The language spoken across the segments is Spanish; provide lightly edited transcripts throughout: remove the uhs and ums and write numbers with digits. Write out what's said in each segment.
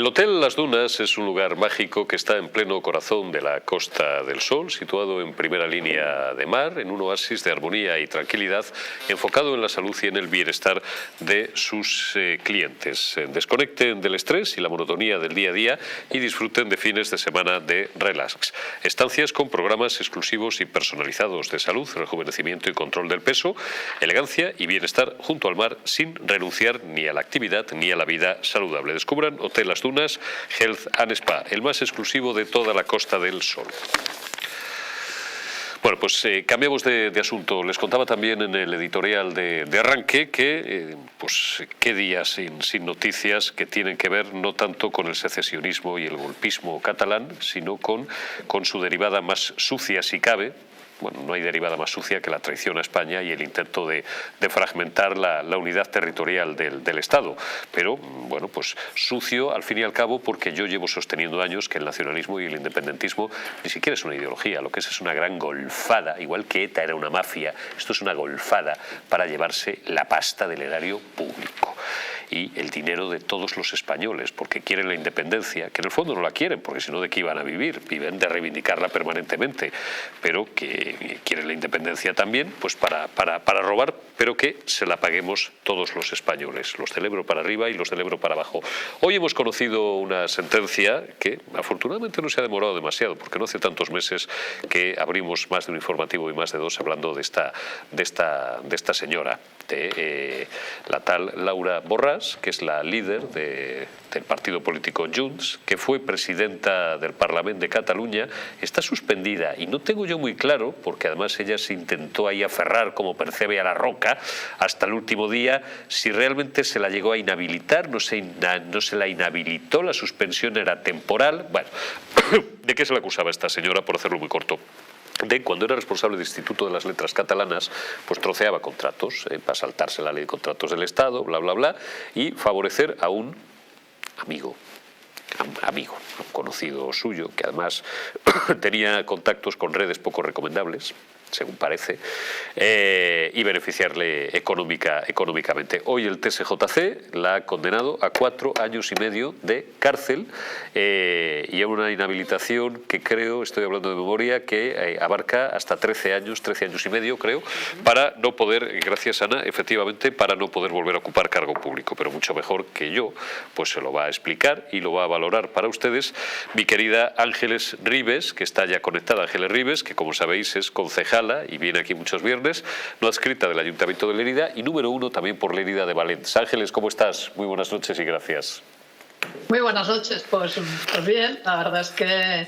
El Hotel Las Dunas es un lugar mágico que está en pleno corazón de la Costa del Sol, situado en primera línea de mar, en un oasis de armonía y tranquilidad, enfocado en la salud y en el bienestar de sus clientes. Desconecten del estrés y la monotonía del día a día y disfruten de fines de semana de relax. Estancias con programas exclusivos y personalizados de salud, rejuvenecimiento y control del peso, elegancia y bienestar junto al mar, sin renunciar ni a la actividad ni a la vida saludable. Descubran Hotel Las Dunas Health and Spa, el más exclusivo de toda la Costa del Sol. Bueno, pues cambiamos de asunto. Les contaba también en el editorial de arranque que, qué días sin noticias que tienen que ver no tanto con el secesionismo y el golpismo catalán, sino con su derivada más sucia, si cabe. Bueno, no hay derivada más sucia que la traición a España y el intento de fragmentar la unidad territorial del Estado. Pero, bueno, pues sucio al fin y al cabo, porque yo llevo sosteniendo años que el nacionalismo y el independentismo ni siquiera es una ideología, lo que es una gran golfada, igual que ETA era una mafia, esto es una golfada para llevarse la pasta del erario público y el dinero de todos los españoles, porque quieren la independencia, que en el fondo no la quieren, porque si no, ¿de qué iban a vivir? Viven de reivindicarla permanentemente, pero que quieren la independencia también, pues para robar, pero que se la paguemos todos los españoles, los del Ebro para arriba y los del Ebro para abajo. Hoy hemos conocido una sentencia que afortunadamente no se ha demorado demasiado, porque no hace tantos meses que abrimos más de un informativo y más de dos hablando de esta señora, de la tal Laura Borràs, que es la líder del partido político Junts, que fue presidenta del Parlament de Cataluña. Está suspendida y no tengo yo muy claro, porque además ella se intentó ahí aferrar como Percebe a la roca hasta el último día, si realmente se la llegó a inhabilitar, no se la inhabilitó, la suspensión era temporal. Bueno, ¿de qué se le acusaba a esta señora, por hacerlo muy corto? De cuando era responsable del Instituto de las Letras Catalanas, pues troceaba contratos para saltarse la ley de contratos del Estado, bla, bla, bla, y favorecer a un amigo, un conocido suyo, que además tenía contactos con redes poco recomendables, según parece, y beneficiarle económicamente. Hoy el TSJC la ha condenado a 4 años y medio de cárcel y a una inhabilitación que creo, estoy hablando de memoria, que abarca hasta 13 años y medio, creo, para no poder, gracias Ana, efectivamente, para no poder volver a ocupar cargo público. Pero mucho mejor que yo, pues se lo va a explicar y lo va a valorar para ustedes mi querida Ángeles Ribes, que está ya conectada. Ángeles Ribes, que como sabéis es concejal y viene aquí muchos viernes, no adscrita del Ayuntamiento de Lérida y número 1 también por Lérida de Valens. Ángeles, ¿cómo estás? Muy buenas noches y gracias. Muy buenas noches, pues bien, la verdad es que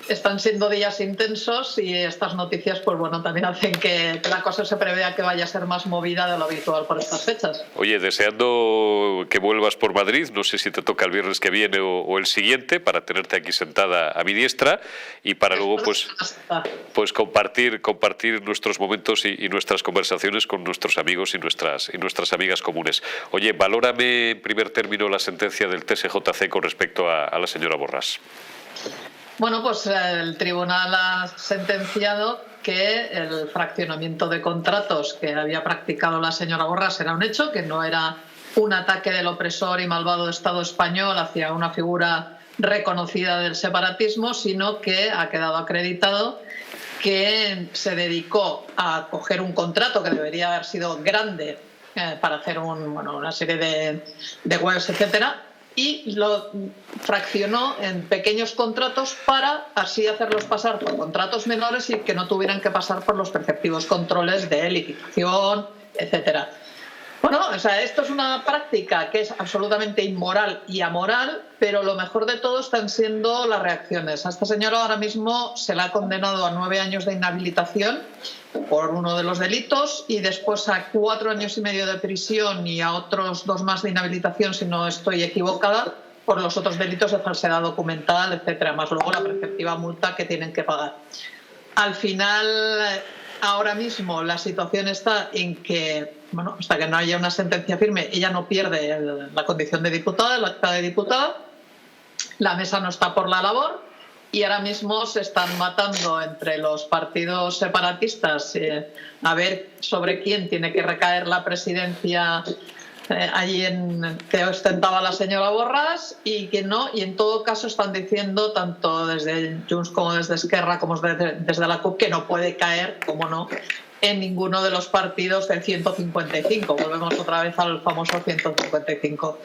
están siendo días intensos y estas noticias pues bueno, también hacen que la cosa se prevea que vaya a ser más movida de lo habitual por estas fechas. Oye, deseando que vuelvas por Madrid, no sé si te toca el viernes que viene o el siguiente, para tenerte aquí sentada a mi diestra y para luego pues compartir nuestros momentos y nuestras conversaciones con nuestros amigos y nuestras amigas comunes. Oye, valórame en primer término la sentencia del TSJC con respecto a la señora Borràs. Bueno, pues el tribunal ha sentenciado que el fraccionamiento de contratos que había practicado la señora Borràs era un hecho, que no era un ataque del opresor y malvado Estado español hacia una figura reconocida del separatismo, sino que ha quedado acreditado que se dedicó a coger un contrato que debería haber sido grande para hacer una serie de webs, etcétera, y lo fraccionó en pequeños contratos para así hacerlos pasar por contratos menores y que no tuvieran que pasar por los preceptivos controles de licitación, etcétera. Bueno, o sea, esto es una práctica que es absolutamente inmoral y amoral, pero lo mejor de todo están siendo las reacciones. A esta señora ahora mismo se la ha condenado a 9 años de inhabilitación por uno de los delitos y después a 4 años y medio de prisión y a otros 2 más de inhabilitación, si no estoy equivocada, por los otros delitos de falsedad documental, etcétera, más luego la preceptiva multa que tienen que pagar. Al final, ahora mismo la situación está en que, bueno, hasta que no haya una sentencia firme, ella no pierde la condición de diputada, el acta de diputada, la mesa no está por la labor y ahora mismo se están matando entre los partidos separatistas a ver sobre quién tiene que recaer la presidencia allí que ostentaba la señora Borràs y que no, y en todo caso están diciendo tanto desde Junts como desde Esquerra como desde la CUP que no puede caer, como no, en ninguno de los partidos del 155. Volvemos otra vez al famoso 155.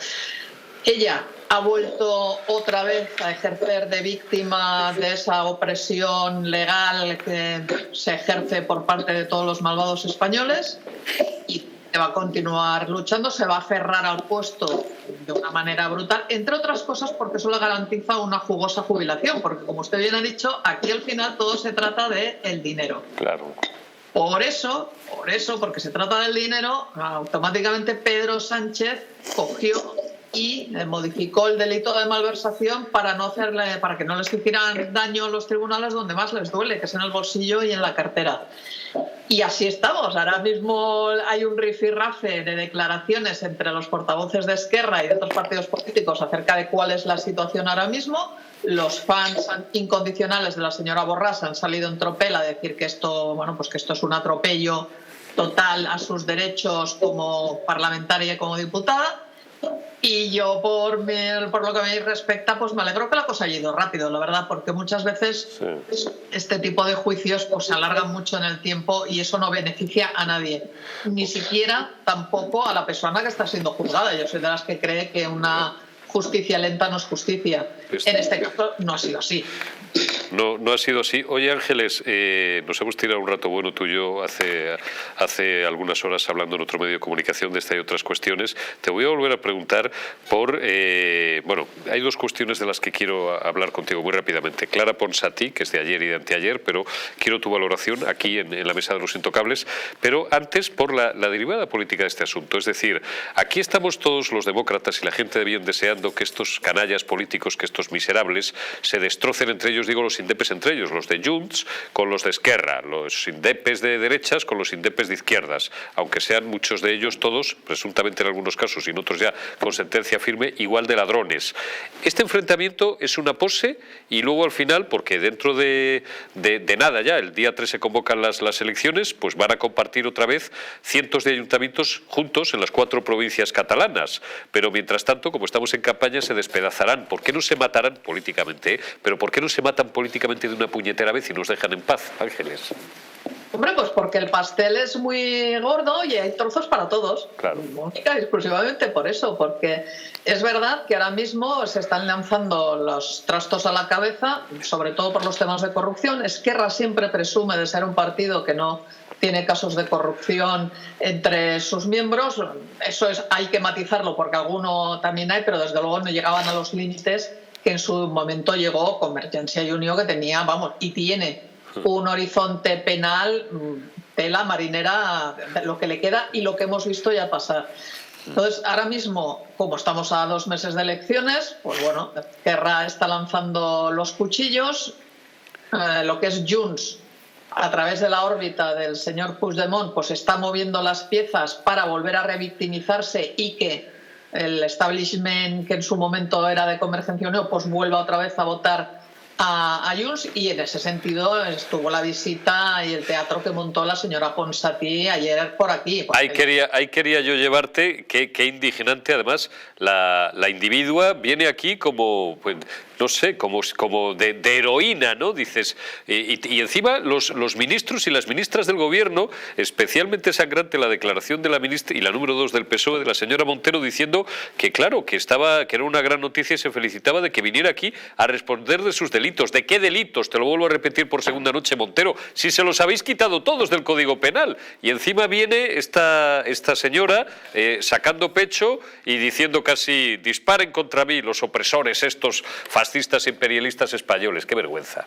Ella ha vuelto otra vez a ejercer de víctima de esa opresión legal que se ejerce por parte de todos los malvados españoles y va a continuar luchando, se va a aferrar al puesto de una manera brutal, entre otras cosas porque eso le garantiza una jugosa jubilación, porque como usted bien ha dicho, aquí al final todo se trata de el dinero. Claro. Por eso, porque se trata del dinero, automáticamente Pedro Sánchez cogió y modificó el delito de malversación para que no les hicieran daño los tribunales donde más les duele, que es en el bolsillo y en la cartera. Y así estamos. Ahora mismo hay un rifirrafe de declaraciones entre los portavoces de Esquerra y de otros partidos políticos acerca de cuál es la situación ahora mismo. Los fans incondicionales de la señora Borràs han salido en tropel a decir que esto, que esto es un atropello total a sus derechos como parlamentaria y como diputada. Y yo, por lo que me respecta, pues me alegro que la cosa haya ido rápido, la verdad, porque muchas veces este tipo de juicios pues se alargan mucho en el tiempo y eso no beneficia a nadie, ni siquiera tampoco a la persona que está siendo juzgada. Yo soy de las que cree que una justicia lenta no es justicia. En este caso no ha sido así. No ha sido así. Oye, Ángeles, nos hemos tirado un rato bueno tú y yo hace algunas horas hablando en otro medio de comunicación de esta y otras cuestiones. Te voy a volver a preguntar por... hay dos cuestiones de las que quiero hablar contigo muy rápidamente. Clara Ponsatí, que es de ayer y de anteayer, pero quiero tu valoración aquí en la mesa de los intocables. Pero antes, por la derivada política de este asunto. Es decir, aquí estamos todos los demócratas y la gente de bien deseando que estos canallas políticos, que estos miserables, se destrocen entre ellos, digo los indepes entre ellos, los de Junts con los de Esquerra, los indepes de derechas con los indepes de izquierdas, aunque sean muchos de ellos todos, presuntamente en algunos casos y en otros ya con sentencia firme, igual de ladrones. Este enfrentamiento es una pose y luego al final, porque dentro de nada ya, el día 3 se convocan las elecciones, pues van a compartir otra vez cientos de ayuntamientos juntos en las 4 provincias catalanas, pero mientras tanto, como estamos en campaña, se despedazarán. ¿Por qué no se matarán políticamente? Pero ¿por qué no se matan políticamente de una puñetera vez y nos dejan en paz, Ángeles? Hombre, pues porque el pastel es muy gordo y hay trozos para todos. Claro. Única y exclusivamente por eso, porque es verdad que ahora mismo se están lanzando los trastos a la cabeza, sobre todo por los temas de corrupción. Esquerra siempre presume de ser un partido que no tiene casos de corrupción entre sus miembros. Eso hay que matizarlo porque alguno también hay, pero desde luego no llegaban a los límites que en su momento llegó Convergencia y Unió, que tenía, y tiene un horizonte penal, tela marinera, lo que le queda y lo que hemos visto ya pasar. Entonces, ahora mismo, como estamos a 2 meses de elecciones, pues bueno, Esquerra está lanzando los cuchillos, lo que es Junts, a través de la órbita del señor Puigdemont, pues está moviendo las piezas para volver a revictimizarse y que el establishment que en su momento era de Convergencia y Unió pues vuelva otra vez a votar a Junts, y en ese sentido estuvo la visita y el teatro que montó la señora Ponsatí ayer por aquí. Ahí quería yo llevarte, qué indignante además, la individua viene aquí como, pues, no sé, como de heroína, ¿no? Dices, y encima los ministros y las ministras del gobierno, especialmente sangrante la declaración de la ministra y la número 2 del PSOE, de la señora Montero, diciendo que claro, que era una gran noticia y se felicitaba de que viniera aquí a responder de sus delitos. ¿De qué delitos? Te lo vuelvo a repetir por segunda noche, Montero, si se los habéis quitado todos del Código Penal. Y encima viene esta señora sacando pecho y diciendo casi, disparen contra mí los opresores estos fascistas imperialistas españoles. ¡Qué vergüenza!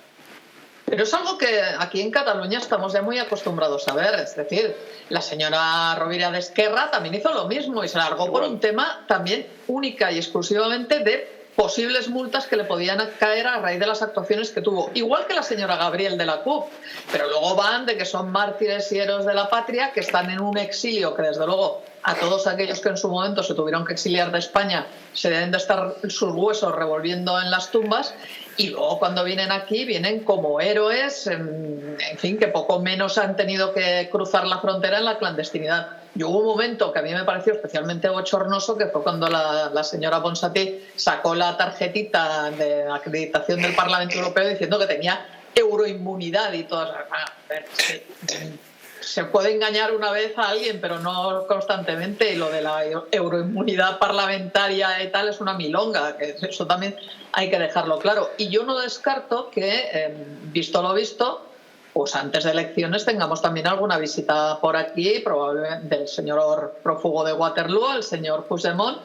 Pero es algo que aquí en Cataluña estamos ya muy acostumbrados a ver. Es decir, la señora Rovira de Esquerra también hizo lo mismo y se largó por un tema también única y exclusivamente de posibles multas que le podían caer a raíz de las actuaciones que tuvo. Igual que la señora Gabriel de la CUP. Pero luego van de que son mártires y héroes de la patria, que están en un exilio que desde luego a todos aquellos que en su momento se tuvieron que exiliar de España se deben de estar sus huesos revolviendo en las tumbas, y luego cuando vienen aquí vienen como héroes, en fin, que poco menos han tenido que cruzar la frontera en la clandestinidad. Y hubo un momento que a mí me pareció especialmente bochornoso, que fue cuando la señora Ponsatí sacó la tarjetita de acreditación del Parlamento Europeo diciendo que tenía euroinmunidad y todas. Se puede engañar una vez a alguien, pero no constantemente, y lo de la euroinmunidad parlamentaria y tal es una milonga, que eso también hay que dejarlo claro. Y yo no descarto que, visto lo visto, pues antes de elecciones tengamos también alguna visita por aquí, probablemente del señor prófugo de Waterloo, el señor Puigdemont,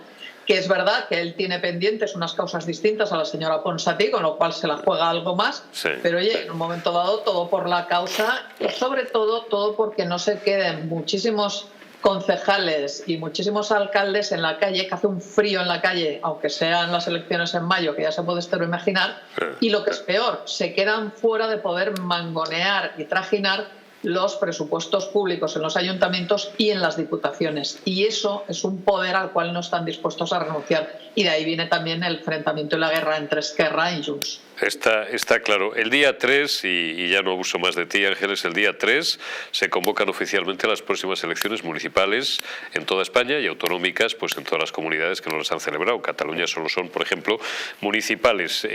que es verdad que él tiene pendientes unas causas distintas a la señora Ponsatí, con lo cual se la juega algo más, sí. Pero oye, en un momento dado todo por la causa y sobre todo porque no se queden muchísimos concejales y muchísimos alcaldes en la calle, que hace un frío en la calle, aunque sean las elecciones en mayo, que ya se puede imaginar, y lo que es peor, se quedan fuera de poder mangonear y trajinar los presupuestos públicos en los ayuntamientos y en las diputaciones. Y eso es un poder al cual no están dispuestos a renunciar. Y de ahí viene también el enfrentamiento y la guerra entre Esquerra y Junts. Está claro. El día 3, y ya no abuso más de ti, Ángeles, el día 3 se convocan oficialmente las próximas elecciones municipales en toda España y autonómicas pues en todas las comunidades que no las han celebrado. Cataluña solo son, por ejemplo, municipales.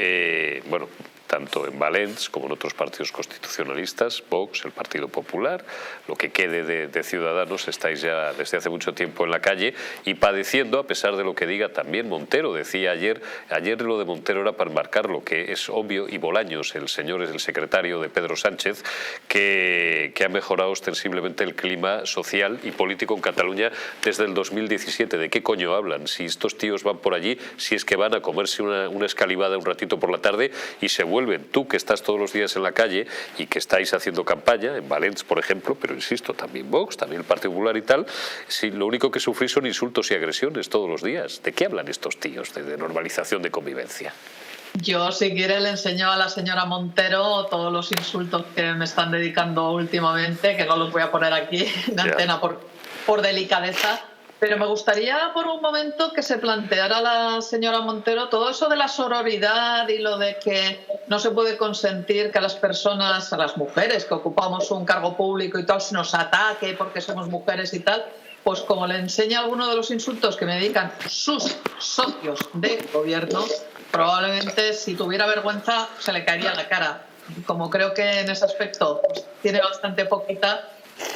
Bueno, tanto en Valence como en otros partidos constitucionalistas, Vox, el Partido Popular, lo que quede de Ciudadanos, estáis ya desde hace mucho tiempo en la calle y padeciendo, a pesar de lo que diga también Montero. Decía ayer lo de Montero era para marcar lo que es obvio, y Bolaños, el señor es el secretario de Pedro Sánchez, que ha mejorado ostensiblemente el clima social y político en Cataluña desde el 2017. ¿De qué coño hablan? Si estos tíos van por allí, si es que van a comerse una escalivada un ratito por la tarde y se vuelven. Tú, que estás todos los días en la calle y que estáis haciendo campaña, en Valence, por ejemplo, pero insisto, también Vox, también el Partido Popular y tal, si lo único que sufrís son insultos y agresiones todos los días. ¿De qué hablan estos tíos de normalización de convivencia? Yo, si quiere, le enseño a la señora Montero todos los insultos que me están dedicando últimamente, que no los voy a poner aquí en antena por delicadeza. Pero me gustaría por un momento que se planteara la señora Montero todo eso de la sororidad y lo de que no se puede consentir que a las personas, a las mujeres que ocupamos un cargo público y tal, se nos ataque porque somos mujeres y tal. Pues como le enseña alguno de los insultos que me dedican sus socios de gobierno, probablemente si tuviera vergüenza se le caería la cara. Como creo que en ese aspecto pues, tiene bastante poquita,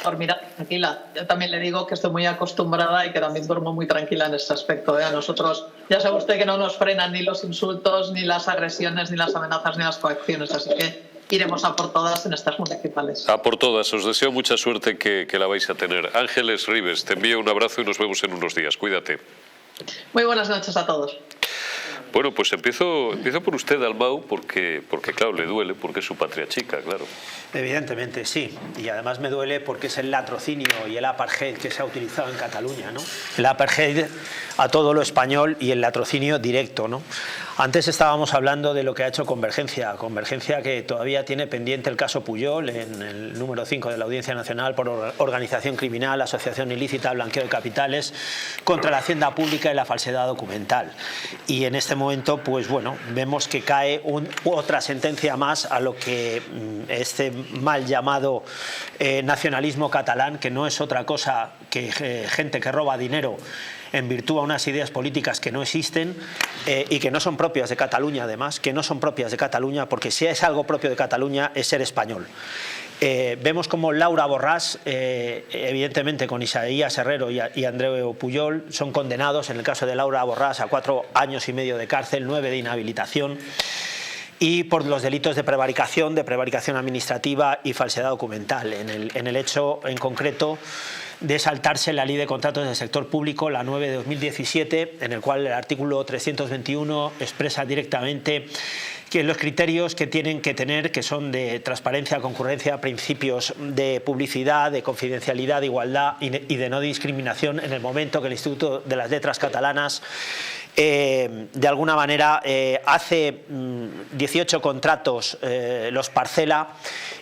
por mirar tranquila. Yo también le digo que estoy muy acostumbrada y que también duermo muy tranquila en ese aspecto. A nosotros, ya sabe usted que no nos frenan ni los insultos, ni las agresiones, ni las amenazas, ni las coacciones. Así que iremos a por todas en estas municipales. A por todas. Os deseo mucha suerte que la vais a tener. Ángeles Ribes, te envío un abrazo y nos vemos en unos días. Cuídate. Muy buenas noches a todos. Bueno, pues empiezo por usted, Dalmau, porque claro, le duele, porque es su patria chica, claro. Evidentemente, sí. Y además me duele porque es el latrocinio y el apartheid que se ha utilizado en Cataluña, ¿no? El apartheid a todo lo español y el latrocinio directo, ¿no? Antes estábamos hablando de lo que ha hecho Convergencia que todavía tiene pendiente el caso Pujol en el número 5 de la Audiencia Nacional por organización criminal, asociación ilícita, blanqueo de capitales, contra la hacienda pública y la falsedad documental. Y en este momento, pues bueno, vemos que cae otra sentencia más a lo que este mal llamado nacionalismo catalán, que no es otra cosa que gente que roba dinero en virtud a unas ideas políticas que no existen y que no son propias de Cataluña, además, que no son propias de Cataluña, porque si es algo propio de Cataluña es ser español. Vemos como Laura Borràs, evidentemente con Isaías Herrero y Andreu Pujol, son condenados, en el caso de Laura Borràs, a 4 años y medio de cárcel, 9 de inhabilitación, y por los delitos de prevaricación administrativa y falsedad documental. En el hecho en concreto de saltarse la Ley de Contratos del Sector Público, la 9 de 2017, en el cual el artículo 321 expresa directamente que los criterios que tienen que tener, que son de transparencia, concurrencia, principios de publicidad, de confidencialidad, de igualdad y de no discriminación, en el momento que el Instituto de las Letras Catalanas de alguna manera hace 18 contratos, los parcela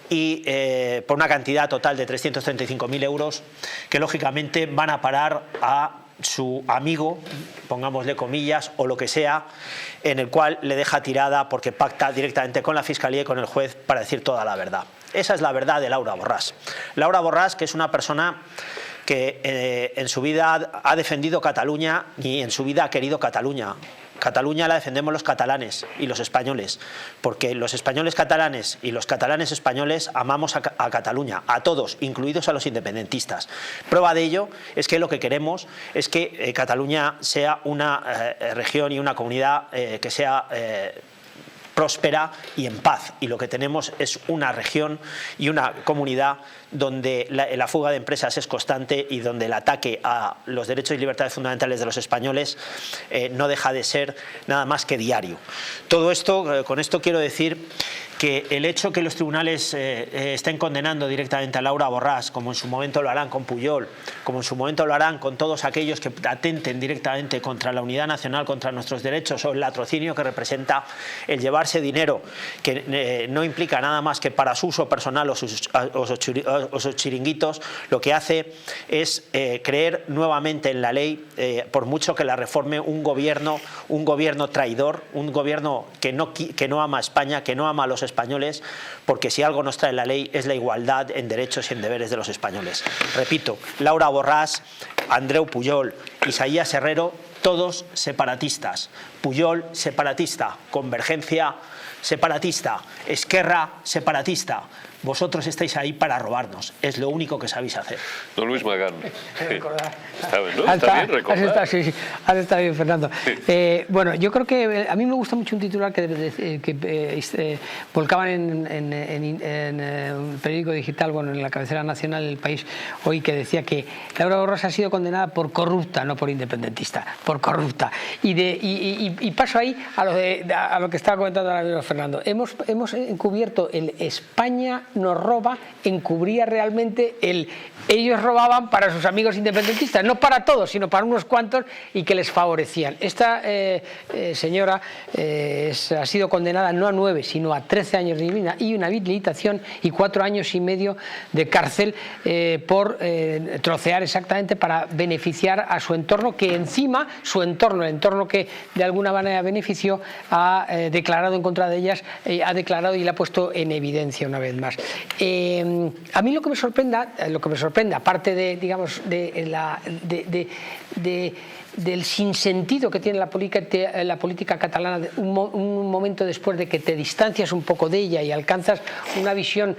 y por una cantidad total de 335.000 euros que lógicamente van a parar a su amigo, pongámosle comillas, o lo que sea, en el cual le deja tirada porque pacta directamente con la Fiscalía y con el juez para decir toda la verdad. Esa es la verdad de Laura Borràs. Laura Borràs, que es una persona que en su vida ha defendido Cataluña ni en su vida ha querido Cataluña. Cataluña la defendemos los catalanes y los españoles, porque los españoles catalanes y los catalanes españoles amamos a Cataluña, a todos, incluidos a los independentistas. Prueba de ello es que lo que queremos es que Cataluña sea una región y una comunidad que sea próspera y en paz, y lo que tenemos es una región y una comunidad donde la fuga de empresas es constante y donde el ataque a los derechos y libertades fundamentales de los españoles no deja de ser nada más que diario. Todo esto, con esto quiero decir que el hecho que los tribunales estén condenando directamente a Laura Borràs, como en su momento lo harán con Pujol, como en su momento lo harán con todos aquellos que atenten directamente contra la unidad nacional, contra nuestros derechos, o el latrocinio que representa el llevarse dinero que no implica nada más que para su uso personal o sus chiringuitos, lo que hace es creer nuevamente en la ley, por mucho que la reforme un gobierno traidor, un gobierno que no ama a España, que no ama a los españoles, porque si algo nos trae la ley es la igualdad en derechos y en deberes de los españoles. Repito, Laura Borràs, Andreu Pujol, Isaías Herrero, todos separatistas. Pujol, separatista. Convergencia, separatista. Esquerra, separatista. Vosotros estáis ahí para robarnos. Es lo único que sabéis hacer. Don Luis Magán. Está bien, ¿no? Está bien recordar. Has estado bien, Fernando. Sí. Bueno, yo creo que a mí me gusta mucho un titular que volcaban en un periódico digital, bueno, en la cabecera nacional del País hoy, que decía que Laura Borràs ha sido condenada por corrupta, no por independentista, por corrupta. Y paso ahí a lo que estaba comentando ahora Fernando. Hemos encubierto el España nos roba, encubría realmente ellos robaban para sus amigos independentistas, no para todos, sino para unos cuantos, y que les favorecían. Esta señora ha sido condenada no a 9, sino a 13 años de inhabilitación y 4 años y medio de cárcel por trocear exactamente para beneficiar a su entorno, que encima su entorno, el entorno que de alguna manera benefició, ha declarado en contra de ellas, ha declarado y la ha puesto en evidencia una vez más. A mí lo que me sorprende, aparte de, digamos, del sinsentido que tiene la política catalana, un momento después de que te distancias un poco de ella y alcanzas una visión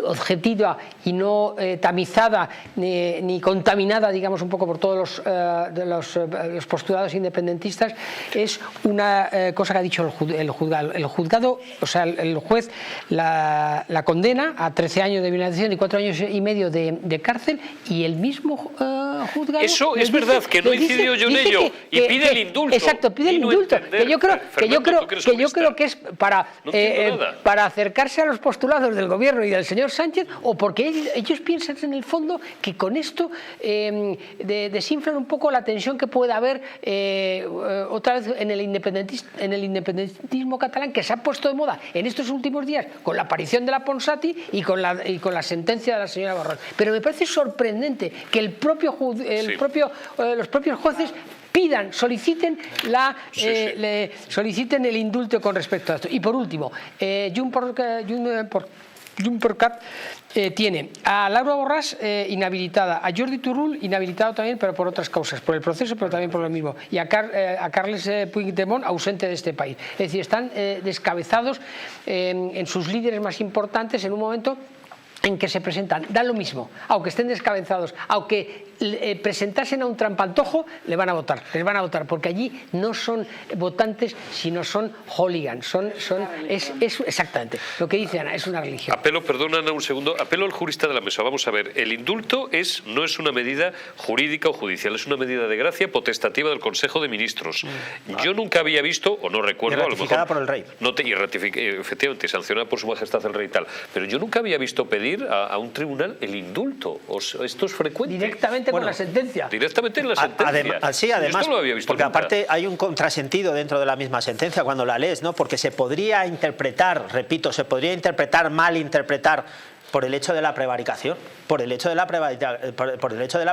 objetiva y no tamizada ni contaminada, digamos, un poco por todos los postulados independentistas, es una cosa que ha dicho el juzgado, o sea, el juez la condena a 13 años de inhabilitación y 4 años y medio de cárcel, y el mismo juzgado... Eso es verdad, que no incidió yo en ello, y pide el indulto. Exacto, pide el indulto, que yo creo que es para acercarse a los postulados del gobierno y del señor Sánchez, o porque ellos piensan en el fondo que con esto desinflan un poco la tensión que puede haber otra vez en el independentismo catalán, que se ha puesto de moda en estos últimos días con la aparición de la Ponsati y con la sentencia de la señora Borràs. Pero me parece sorprendente que los propios jueces soliciten el indulto con respecto a esto. Y por último, Junts.cat tiene a Laura Borràs inhabilitada, a Jordi Turull inhabilitado también, pero por otras causas, por el proceso, pero también por lo mismo, y a Carles Puigdemont ausente de este país. Es decir, están descabezados en sus líderes más importantes en un momento en que se presentan, da lo mismo, aunque estén descabezados, aunque presentasen a un trampantojo, les van a votar, porque allí no son votantes, sino son hooligans, es exactamente lo que dice Ana, es una religión. Perdona Ana un segundo, apelo al jurista de la mesa. Vamos a ver, el indulto no es una medida jurídica o judicial, es una medida de gracia potestativa del Consejo de Ministros. Yo nunca había visto, o no recuerdo, y ratificada por el rey. Efectivamente, sancionada por su majestad el rey y tal, pero yo nunca había visto pedir a un tribunal el indulto. Esto es frecuente. Directamente con la sentencia. Directamente en la sentencia. Sí, además, esto no lo había visto porque nunca. Aparte hay un contrasentido dentro de la misma sentencia cuando la lees, ¿no? Porque se podría interpretar, repito, malinterpretar por el hecho de la prevaricación, por el hecho de la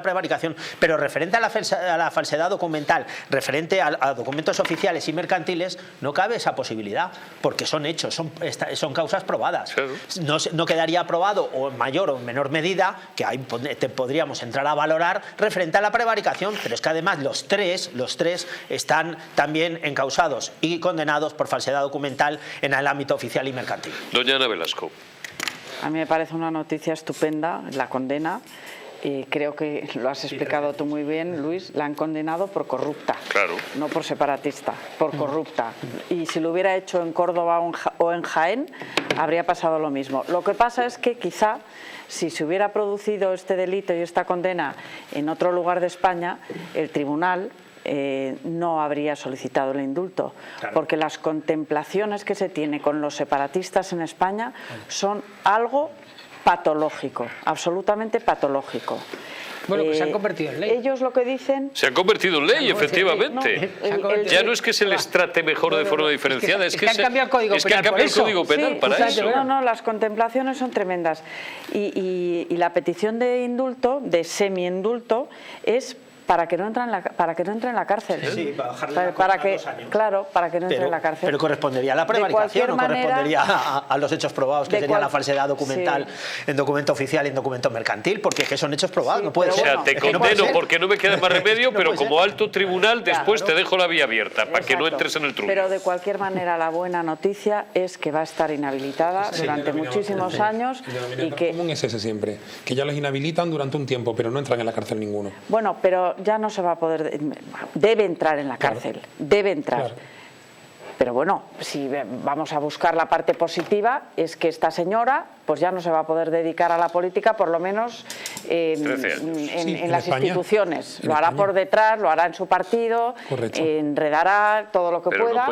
prevaricación, pero referente a la falsedad documental, referente a documentos oficiales y mercantiles, no cabe esa posibilidad, porque son hechos, son causas probadas. Claro. No quedaría probado, o en mayor o en menor medida, que ahí podríamos entrar a valorar referente a la prevaricación, pero es que además los tres están también encausados y condenados por falsedad documental en el ámbito oficial y mercantil. Doña Ana Velasco. A mí me parece una noticia estupenda la condena. Creo que lo has explicado tú muy bien, Luis. La han condenado por corrupta, Claro. no por separatista, por corrupta. Y si lo hubiera hecho en Córdoba o en Jaén, habría pasado lo mismo. Lo que pasa es que quizá si se hubiera producido este delito y esta condena en otro lugar de España, el tribunal no habría solicitado el indulto, claro, porque las contemplaciones que se tiene con los separatistas en España son algo patológico, absolutamente patológico. Bueno, pues se han convertido en ley. Ellos lo que dicen... Se han convertido en ley, efectivamente. Ya no es que se les trate mejor de forma diferenciada, es que han cambiado el Código Penal. Han cambiado el Código Penal para eso. No, las contemplaciones son tremendas. Y la petición de indulto, de semi-indulto, es para que no entre en la cárcel. Sí, para bajarle la 2 años. Claro, para que no entre en la cárcel. Pero correspondería a la prevaricación, no correspondería a los hechos probados, que sería la falsedad documental en documento oficial y en documento mercantil, porque es que son hechos probados, no puede ser. O sea, te condeno porque no me queda más remedio, pero como alto tribunal después te dejo la vía abierta para que no entres en el truco. Pero de cualquier manera la buena noticia es que va a estar inhabilitada durante muchísimos años. Y que común es ese siempre, que ya los inhabilitan durante un tiempo, pero no entran en la cárcel ninguno. Bueno, pero ya no se va a poder, debe entrar en la cárcel, claro, debe entrar. Claro. Pero bueno, si vamos a buscar la parte positiva, es que esta señora pues ya no se va a poder dedicar a la política, por lo menos en las instituciones. Lo hará por detrás, lo hará en su partido, enredará todo lo que pueda,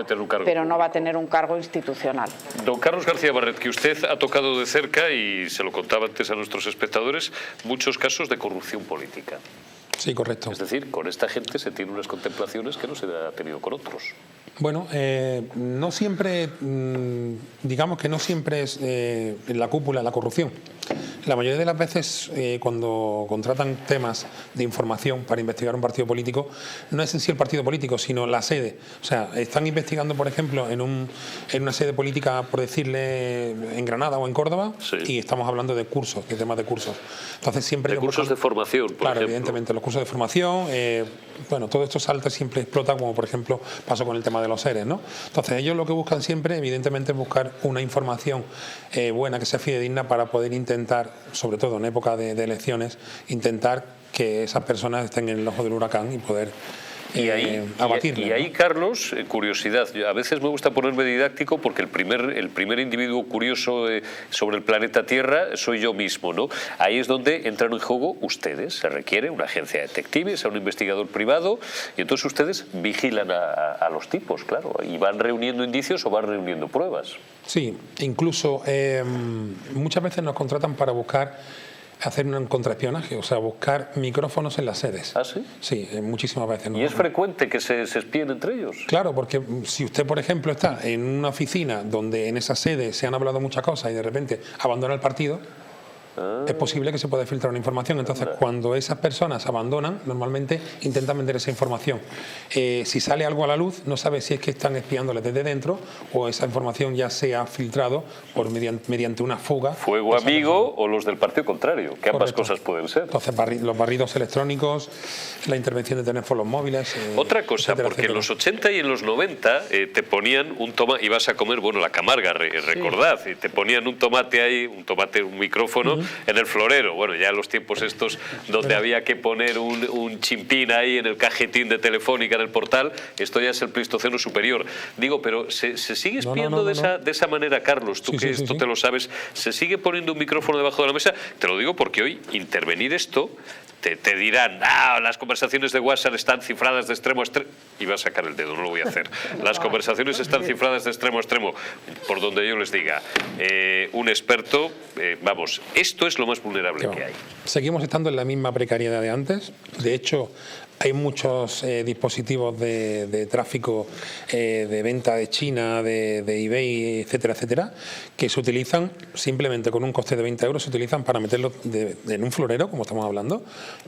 pero no va a tener un cargo institucional. Don Carlos García Barret, que usted ha tocado de cerca, y se lo contaba antes a nuestros espectadores, muchos casos de corrupción política. Sí, correcto. Es decir, con esta gente se tiene unas contemplaciones que no se ha tenido con otros. Bueno, no siempre, digamos que no siempre es en la cúpula la corrupción. La mayoría de las veces cuando contratan temas de información para investigar un partido político, no es en sí el partido político, sino la sede. O sea, están investigando, por ejemplo, en una sede política, por decirle, en Granada o en Córdoba, sí, y estamos hablando de cursos, de temas de cursos. Entonces siempre de cursos de formación, por ejemplo. Evidentemente, los cursos de formación, bueno, todo esto salta, siempre explota, como por ejemplo pasó con el tema de los seres, ¿no? Entonces ellos lo que buscan siempre, evidentemente, es buscar una información buena, que sea fidedigna, para poder intentar, sobre todo en época de elecciones, intentar que esas personas estén en el ojo del huracán y poder abatirle. Y ahí, Carlos, curiosidad. A veces me gusta ponerme didáctico porque el primer individuo curioso sobre el planeta Tierra soy yo mismo, ¿no? Ahí es donde entran en juego ustedes. Se requiere una agencia de detectives, a un investigador privado, y entonces ustedes vigilan a los tipos, claro, y van reuniendo indicios o van reuniendo pruebas. Sí, incluso muchas veces nos contratan para hacer un contraespionaje, o sea, buscar micrófonos en las sedes. ¿Ah, sí? Sí, muchísimas veces. ¿Y es frecuente que se espíen entre ellos? Claro, porque si usted, por ejemplo, está en una oficina donde en esa sede se han hablado muchas cosas y de repente abandona el partido, es posible que se pueda filtrar una información. Entonces, cuando esas personas abandonan, normalmente intentan vender esa información. Si sale algo a la luz, no sabe si es que están espiándoles desde dentro o esa información ya se ha filtrado mediante una fuga. Fuego amigo o los del partido contrario, que ambas cosas pueden ser. Entonces, los barridos electrónicos, la intervención de teléfonos móviles. Otra cosa, porque en los 80 y en los 90 te ponían un tomate, ibas a comer, bueno, la Camarga, recordad, y te ponían un tomate ahí, un micrófono, en el florero. Bueno, ya en los tiempos estos donde había que poner un chimpín ahí en el cajetín de Telefónica, en el portal, esto ya es el Pleistoceno superior. Digo, pero ¿se sigue espiando de esa manera, Carlos? Tú que esto te lo sabes, ¿se sigue poniendo un micrófono debajo de la mesa? Te lo digo porque hoy intervenir esto... Te dirán, las conversaciones de WhatsApp están cifradas de extremo a extremo. Iba a sacar el dedo, no lo voy a hacer. Las conversaciones están cifradas de extremo a extremo. Por donde yo les diga, un experto, vamos, esto es lo más vulnerable que hay. Seguimos estando en la misma precariedad de antes. De hecho, hay muchos dispositivos de tráfico de venta de China, de eBay, etcétera, etcétera, que se utilizan simplemente con un coste de 20 euros, se utilizan para meterlo en un florero, como estamos hablando,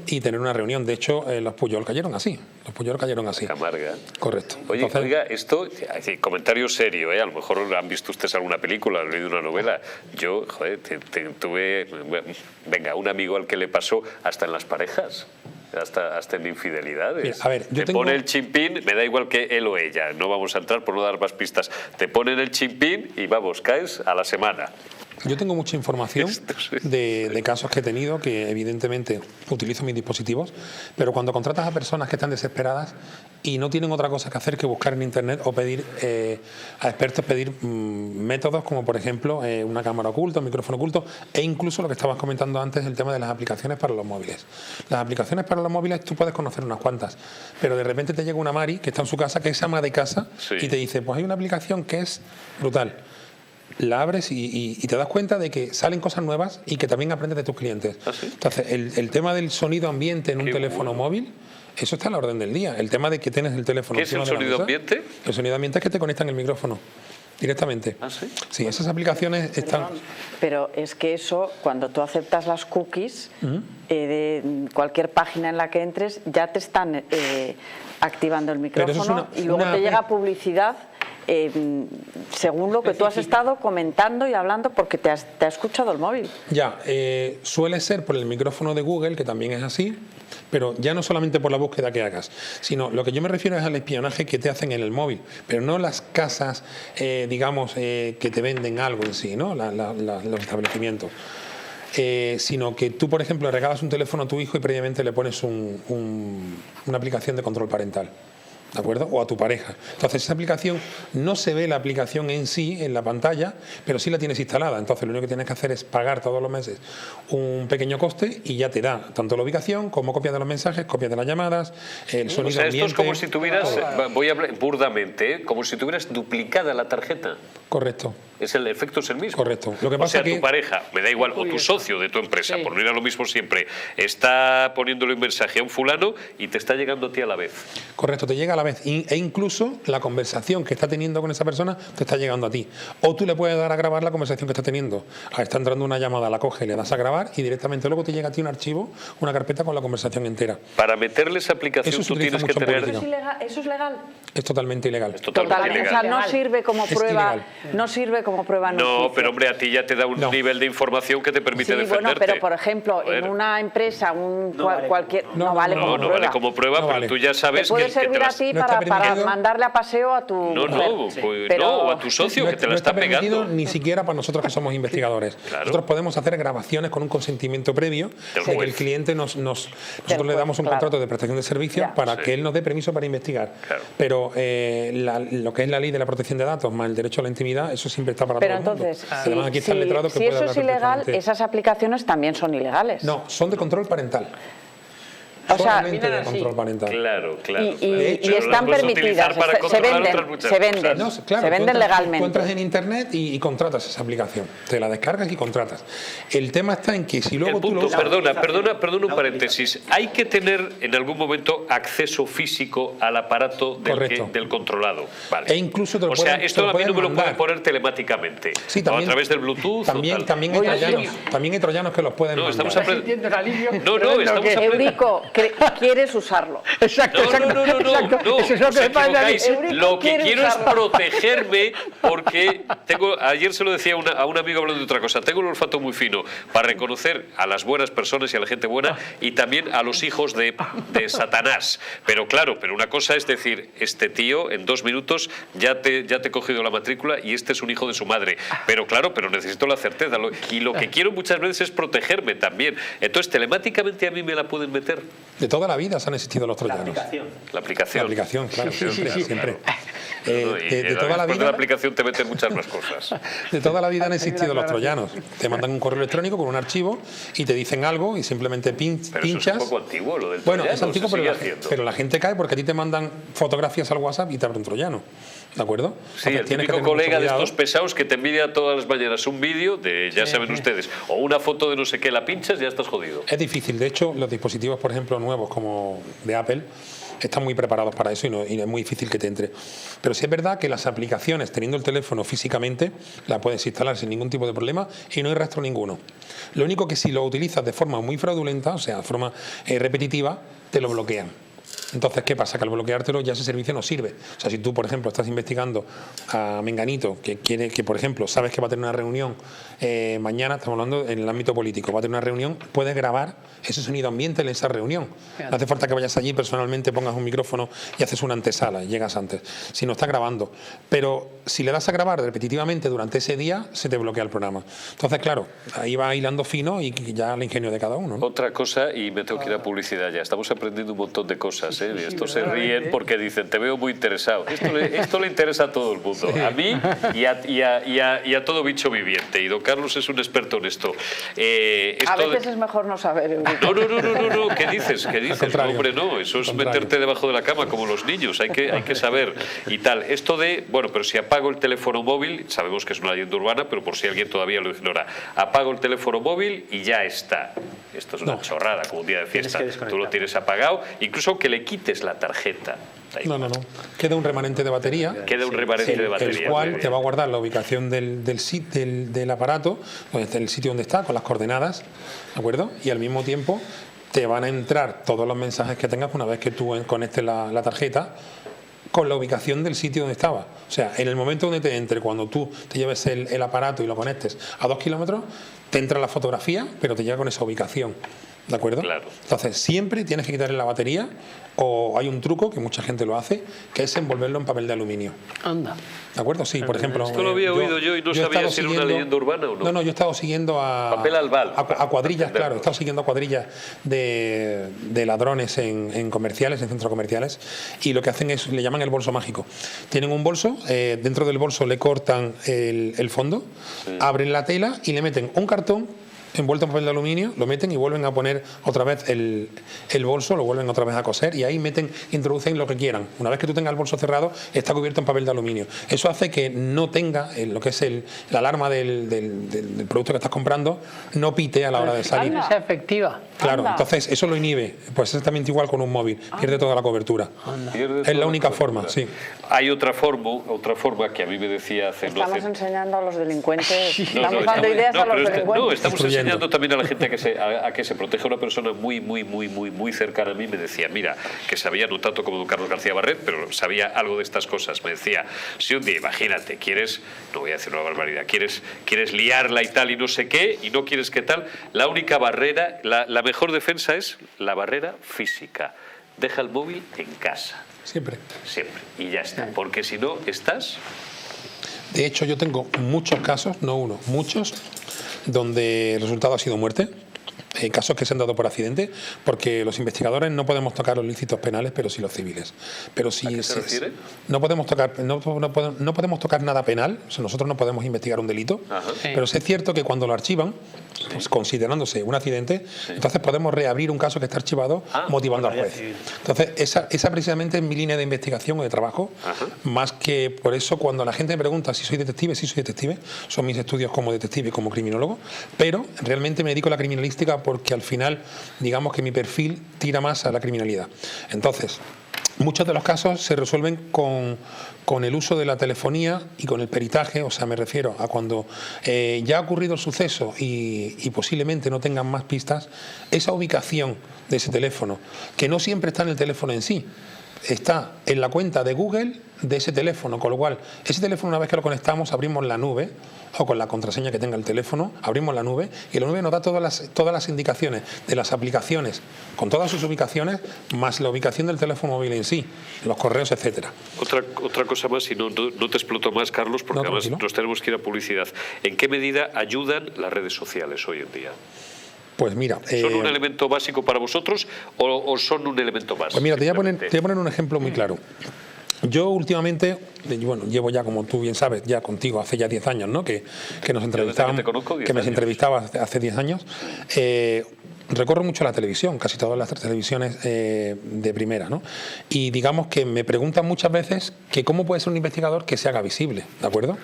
y tener una reunión. De hecho, los Puyol cayeron así. Los Puyol cayeron así. Camarga. Correcto. Oye, Entonces, oiga, esto, comentario serio, a lo mejor han visto ustedes alguna película, han leído una novela. Yo, joder, tuve, venga, un amigo al que le pasó hasta en las parejas. Hasta en infidelidades. Mira, a ver, yo te pone el chimpín, me da igual que él o ella, no vamos a entrar por no dar más pistas. Te ponen el chimpín y vamos, caes a la semana. Yo tengo mucha información de casos que he tenido, que evidentemente utilizo mis dispositivos, pero cuando contratas a personas que están desesperadas y no tienen otra cosa que hacer que buscar en internet o pedir a expertos, pedir métodos como por ejemplo una cámara oculta, un micrófono oculto, e incluso lo que estabas comentando antes, el tema de las aplicaciones para los móviles. Las aplicaciones para los móviles tú puedes conocer unas cuantas, pero de repente te llega una Mari que está en su casa, que es ama de casa, y te dice, pues hay una aplicación que es brutal. La abres y te das cuenta de que salen cosas nuevas y que también aprendes de tus clientes. ¿Ah, sí? Entonces, el tema del sonido ambiente en un teléfono móvil, eso está a la orden del día. El tema de que tienes el teléfono ¿Qué es el sonido ambiente? El sonido ambiente es que te conectan el micrófono directamente. ¿Ah, sí? Sí, esas aplicaciones están... Pero es que eso, cuando tú aceptas las cookies de cualquier página en la que entres, ya te están activando el micrófono y luego te llega publicidad según lo que tú has estado comentando y hablando, porque te ha escuchado el móvil. Ya, suele ser por el micrófono de Google, que también es así, pero ya no solamente por la búsqueda que hagas, sino lo que yo me refiero es al espionaje que te hacen en el móvil, pero no las casas, digamos, que te venden algo en sí, ¿no? Los establecimientos. Sino que tú, por ejemplo, le regalas un teléfono a tu hijo y previamente le pones una aplicación de control parental, ¿de acuerdo? O a tu pareja. Entonces esa aplicación, no se ve la aplicación en sí en la pantalla, pero sí la tienes instalada. Entonces lo único que tienes que hacer es pagar todos los meses un pequeño coste y ya te da tanto la ubicación como copias de los mensajes, copias de las llamadas, el sonido O sea, esto ambiente. es como si tuvieras, voy a hablar burdamente, como si tuvieras duplicada la tarjeta. Correcto. El efecto es el mismo. Correcto. Lo que O pasa sea, que tu pareja, me da igual, o tu socio de tu empresa, por no ir a lo mismo siempre, está poniéndole un mensaje a un fulano y te está llegando a ti a la vez. Correcto, te llega a la vez. E incluso la conversación que está teniendo con esa persona te está llegando a ti. O tú le puedes dar a grabar la conversación que está teniendo. Está entrando una llamada, la coge, le das a grabar y directamente luego te llega a ti un archivo, una carpeta con la conversación entera. Para meterle esa aplicación Eso se tú utiliza tienes que mucho en tener... política. ¿Eso es legal? Es totalmente ilegal. Es totalmente O ilegal. sea, no sirve como Es prueba. ilegal. No sirve como prueba. No, pero hombre, a ti ya te da un nivel de información que te permite Sí, defenderte. bueno, pero por ejemplo, Joder. en una empresa, cualquier... No vale vale como No, no prueba. vale como prueba, No pero vale. tú ya Te sabes puede que te servir a vas... ti No está para permitido. mandarle a paseo a tu No, no, mujer. pues, Pero- no, o a tu socio que te la no está permitido pegando. ni siquiera para nosotros que somos investigadores. Claro. Nosotros podemos hacer grabaciones con un consentimiento previo Del de que juez. el cliente nosotros le juez, damos un claro. contrato de prestación de servicio Ya. para Sí. que él nos dé permiso para investigar. Claro. Pero lo que es la ley de la protección de datos más el derecho a la intimidad, eso siempre está para Pero todo el mundo. entonces, Además, aquí está el letrado que si puede eso hablar es ilegal, perfectamente. esas aplicaciones también son ilegales. No, son de control parental. O sea, Solamente de control parental. Claro, claro. y Pero las están puedes utilizar permitidas, para se controlar venden, otras muchas se venden, cosas. No, claro, se venden tú legalmente. entras en internet y contratas esa aplicación. Te la descargas y contratas. El tema está en que si luego El tú lo punto, usas... perdona un paréntesis. Hay que tener en algún momento acceso físico al aparato Correcto. del controlado. Vale. E incluso te lo o sea, pueden- esto te lo a mí no pueden me lo pueden mandar. poner telemáticamente. Sí, o también, a través del Bluetooth. También, o tal. también hay troyanos. También hay troyanos que los pueden No, mandar. estamos sintiendo el alivio. No, no, estamos aprendiendo. Eurico, quieres usarlo. Exacto, No, exacto. Eso es lo os que me pasa a mí. equivocáis. Eurico Lo que quiere quiero es usarlo. protegerme porque ayer se lo decía a un amigo hablando de otra cosa, tengo el olfato muy fino para reconocer a las buenas personas y a la gente buena y también a los hijos de Satanás. Pero claro, pero una cosa es decir, este tío en 2 minutos ya te he cogido la matrícula y este es un hijo de su madre. Pero claro, pero necesito la certeza. Y lo que quiero muchas veces es protegerme también. Entonces, telemáticamente a mí me la pueden meter. De toda la vida se han existido los troyanos. La aplicación. La aplicación, claro, siempre. No, y De toda la después de la vida... aplicación te meten muchas más cosas. De toda la vida han existido los troyanos. Te mandan un correo electrónico con un archivo y te dicen algo y simplemente Pero eso pinchas. es un poco antiguo, lo del Bueno, troyano, es antiguo, se pero sigue haciendo. la gente cae porque a ti te mandan fotografías al WhatsApp y te abre un troyano. ¿De acuerdo? Sí, Entonces, el tienes que típico tener mucho colega de cuidado. estos pesados que te envía todas las mañanas un vídeo de, ya saben ustedes, o una foto de no sé qué, la pinchas y ya estás jodido. Es difícil. De hecho, los dispositivos, por ejemplo, nuevos como de Apple están muy preparados para eso y es muy difícil que te entre. Pero sí es verdad que las aplicaciones, teniendo el teléfono físicamente, las puedes instalar sin ningún tipo de problema y no hay rastro ninguno. Lo único que si lo utilizas de forma muy fraudulenta, o sea, de forma repetitiva, te lo bloquean. Entonces, ¿qué pasa? Que al bloqueártelo ya ese servicio no sirve. O sea, si tú, por ejemplo, estás investigando a Menganito, que quiere que, por ejemplo, sabes que va a tener una reunión mañana, estamos hablando en el ámbito político, va a tener una reunión, puedes grabar ese sonido ambiente en esa reunión. No hace falta que vayas allí personalmente, pongas un micrófono y haces una antesala, llegas antes. Si no, estás grabando. Pero si le das a grabar repetitivamente durante ese día, se te bloquea el programa. Entonces, claro, ahí va hilando fino y ya el ingenio de cada uno, ¿no? Otra cosa, y me tengo que ir a publicidad ya, estamos aprendiendo un montón de cosas, ¿eh? Y estos se ríen porque dicen, te veo muy interesado. Esto le interesa a todo el mundo, a mí y a todo bicho viviente. Y don Carlos es un experto en esto. A veces es mejor no saber, Eurico. No, ¿qué dices? No, hombre, no, eso es meterte debajo de la cama como los niños, hay que saber y tal. Esto de, bueno, pero si apago el teléfono móvil, sabemos que es una leyenda urbana, pero por si alguien todavía lo ignora, apago el teléfono móvil y ya está. Esto es una chorrada, como un día de fiesta. Tú lo tienes apagado, incluso que le quites la tarjeta. No. Queda un remanente de batería. Queda un remanente de batería. El cual te va a guardar la ubicación del aparato, el sitio donde está, con las coordenadas, ¿de acuerdo? Y al mismo tiempo te van a entrar todos los mensajes que tengas una vez que tú conectes la tarjeta con la ubicación del sitio donde estaba. O sea, en el momento donde te entre, cuando tú te lleves el aparato y lo conectes a 2 kilómetros, te entra la fotografía, pero te llega con esa ubicación. ¿De acuerdo? Claro. Entonces, siempre tienes que quitarle la batería, o hay un truco que mucha gente lo hace, que es envolverlo en papel de aluminio. Anda. ¿De acuerdo? Sí, por ejemplo. Esto lo había oído yo y no sabía si era una leyenda urbana o no. No, yo he estado siguiendo papel albal, a cuadrillas, claro. He estado siguiendo a cuadrillas de ladrones en comerciales, en centros comerciales, y lo que hacen es, le llaman el bolso mágico. Tienen un bolso, dentro del bolso le cortan el fondo, abren la tela y le meten un cartón envuelto en papel de aluminio, lo meten y vuelven a poner otra vez el bolso, lo vuelven otra vez a coser y ahí introducen lo que quieran. Una vez que tú tengas el bolso cerrado, está cubierto en papel de aluminio. Eso hace que no tenga lo que es la alarma del producto que estás comprando, no pite a la hora de salir. Sea efectiva. Claro, entonces eso lo inhibe. Pues es exactamente igual con un móvil, pierde toda la cobertura. Es la única forma, sí. Hay otra forma que a mí me decía hace Estamos enseñando a los delincuentes, estamos dando ideas a los delincuentes. No, estamos enseñando también a la gente a que se proteja. Una persona muy cercana a mí me decía, mira, que sabía no tanto como don Carlos García Barret, pero sabía algo de estas cosas. Me decía, si un día, imagínate, no voy a decir una barbaridad, quieres liarla y tal y no sé qué, y no quieres qué tal, la única barrera, la mejor defensa es la barrera física. Deja el móvil en casa. Siempre. Y ya está. Porque si no, estás... De hecho, yo tengo muchos casos, no uno, muchos, donde el resultado ha sido muerte. Casos que se han dado por accidente, porque los investigadores no podemos tocar los ilícitos penales, pero sí los civiles. Pero si ¿a qué se refiere? No podemos tocar nada penal, o sea, nosotros no podemos investigar un delito, pero sí es cierto que cuando lo archivan, pues, considerándose un accidente, entonces podemos reabrir un caso que está archivado, motivando al juez. Entonces, esa precisamente es mi línea de investigación o de trabajo, más que por eso cuando la gente me pregunta si soy detective, sí soy detective, son mis estudios como detective y como criminólogo, pero realmente me dedico a la criminalística porque al final, digamos que mi perfil tira más a la criminalidad. Entonces, muchos de los casos se resuelven con el uso de la telefonía y con el peritaje, o sea, me refiero a cuando ya ha ocurrido el suceso y posiblemente no tengan más pistas, esa ubicación de ese teléfono, que no siempre está en el teléfono en sí, está en la cuenta de Google de ese teléfono, con lo cual ese teléfono, una vez que lo conectamos, abrimos la nube o con la contraseña que tenga el teléfono, abrimos la nube y la nube nos da todas las indicaciones de las aplicaciones con todas sus ubicaciones, más la ubicación del teléfono móvil en sí, los correos, etcétera. Otra cosa más, y no te exploto más, Carlos, porque además nos tenemos que ir a publicidad. ¿En qué medida ayudan las redes sociales hoy en día? Pues mira, ¿son un elemento básico para vosotros o son un elemento más? Pues mira, te voy a poner un ejemplo muy claro. Yo últimamente, bueno, llevo ya, como tú bien sabes, ya contigo hace ya 10 años, ¿no? Que nos entrevistábamos, que me entrevistaba hace 10 años. Recorro mucho la televisión, casi todas las televisiones de primera, ¿no? Y digamos que me preguntan muchas veces que cómo puede ser un investigador que se haga visible, ¿de acuerdo?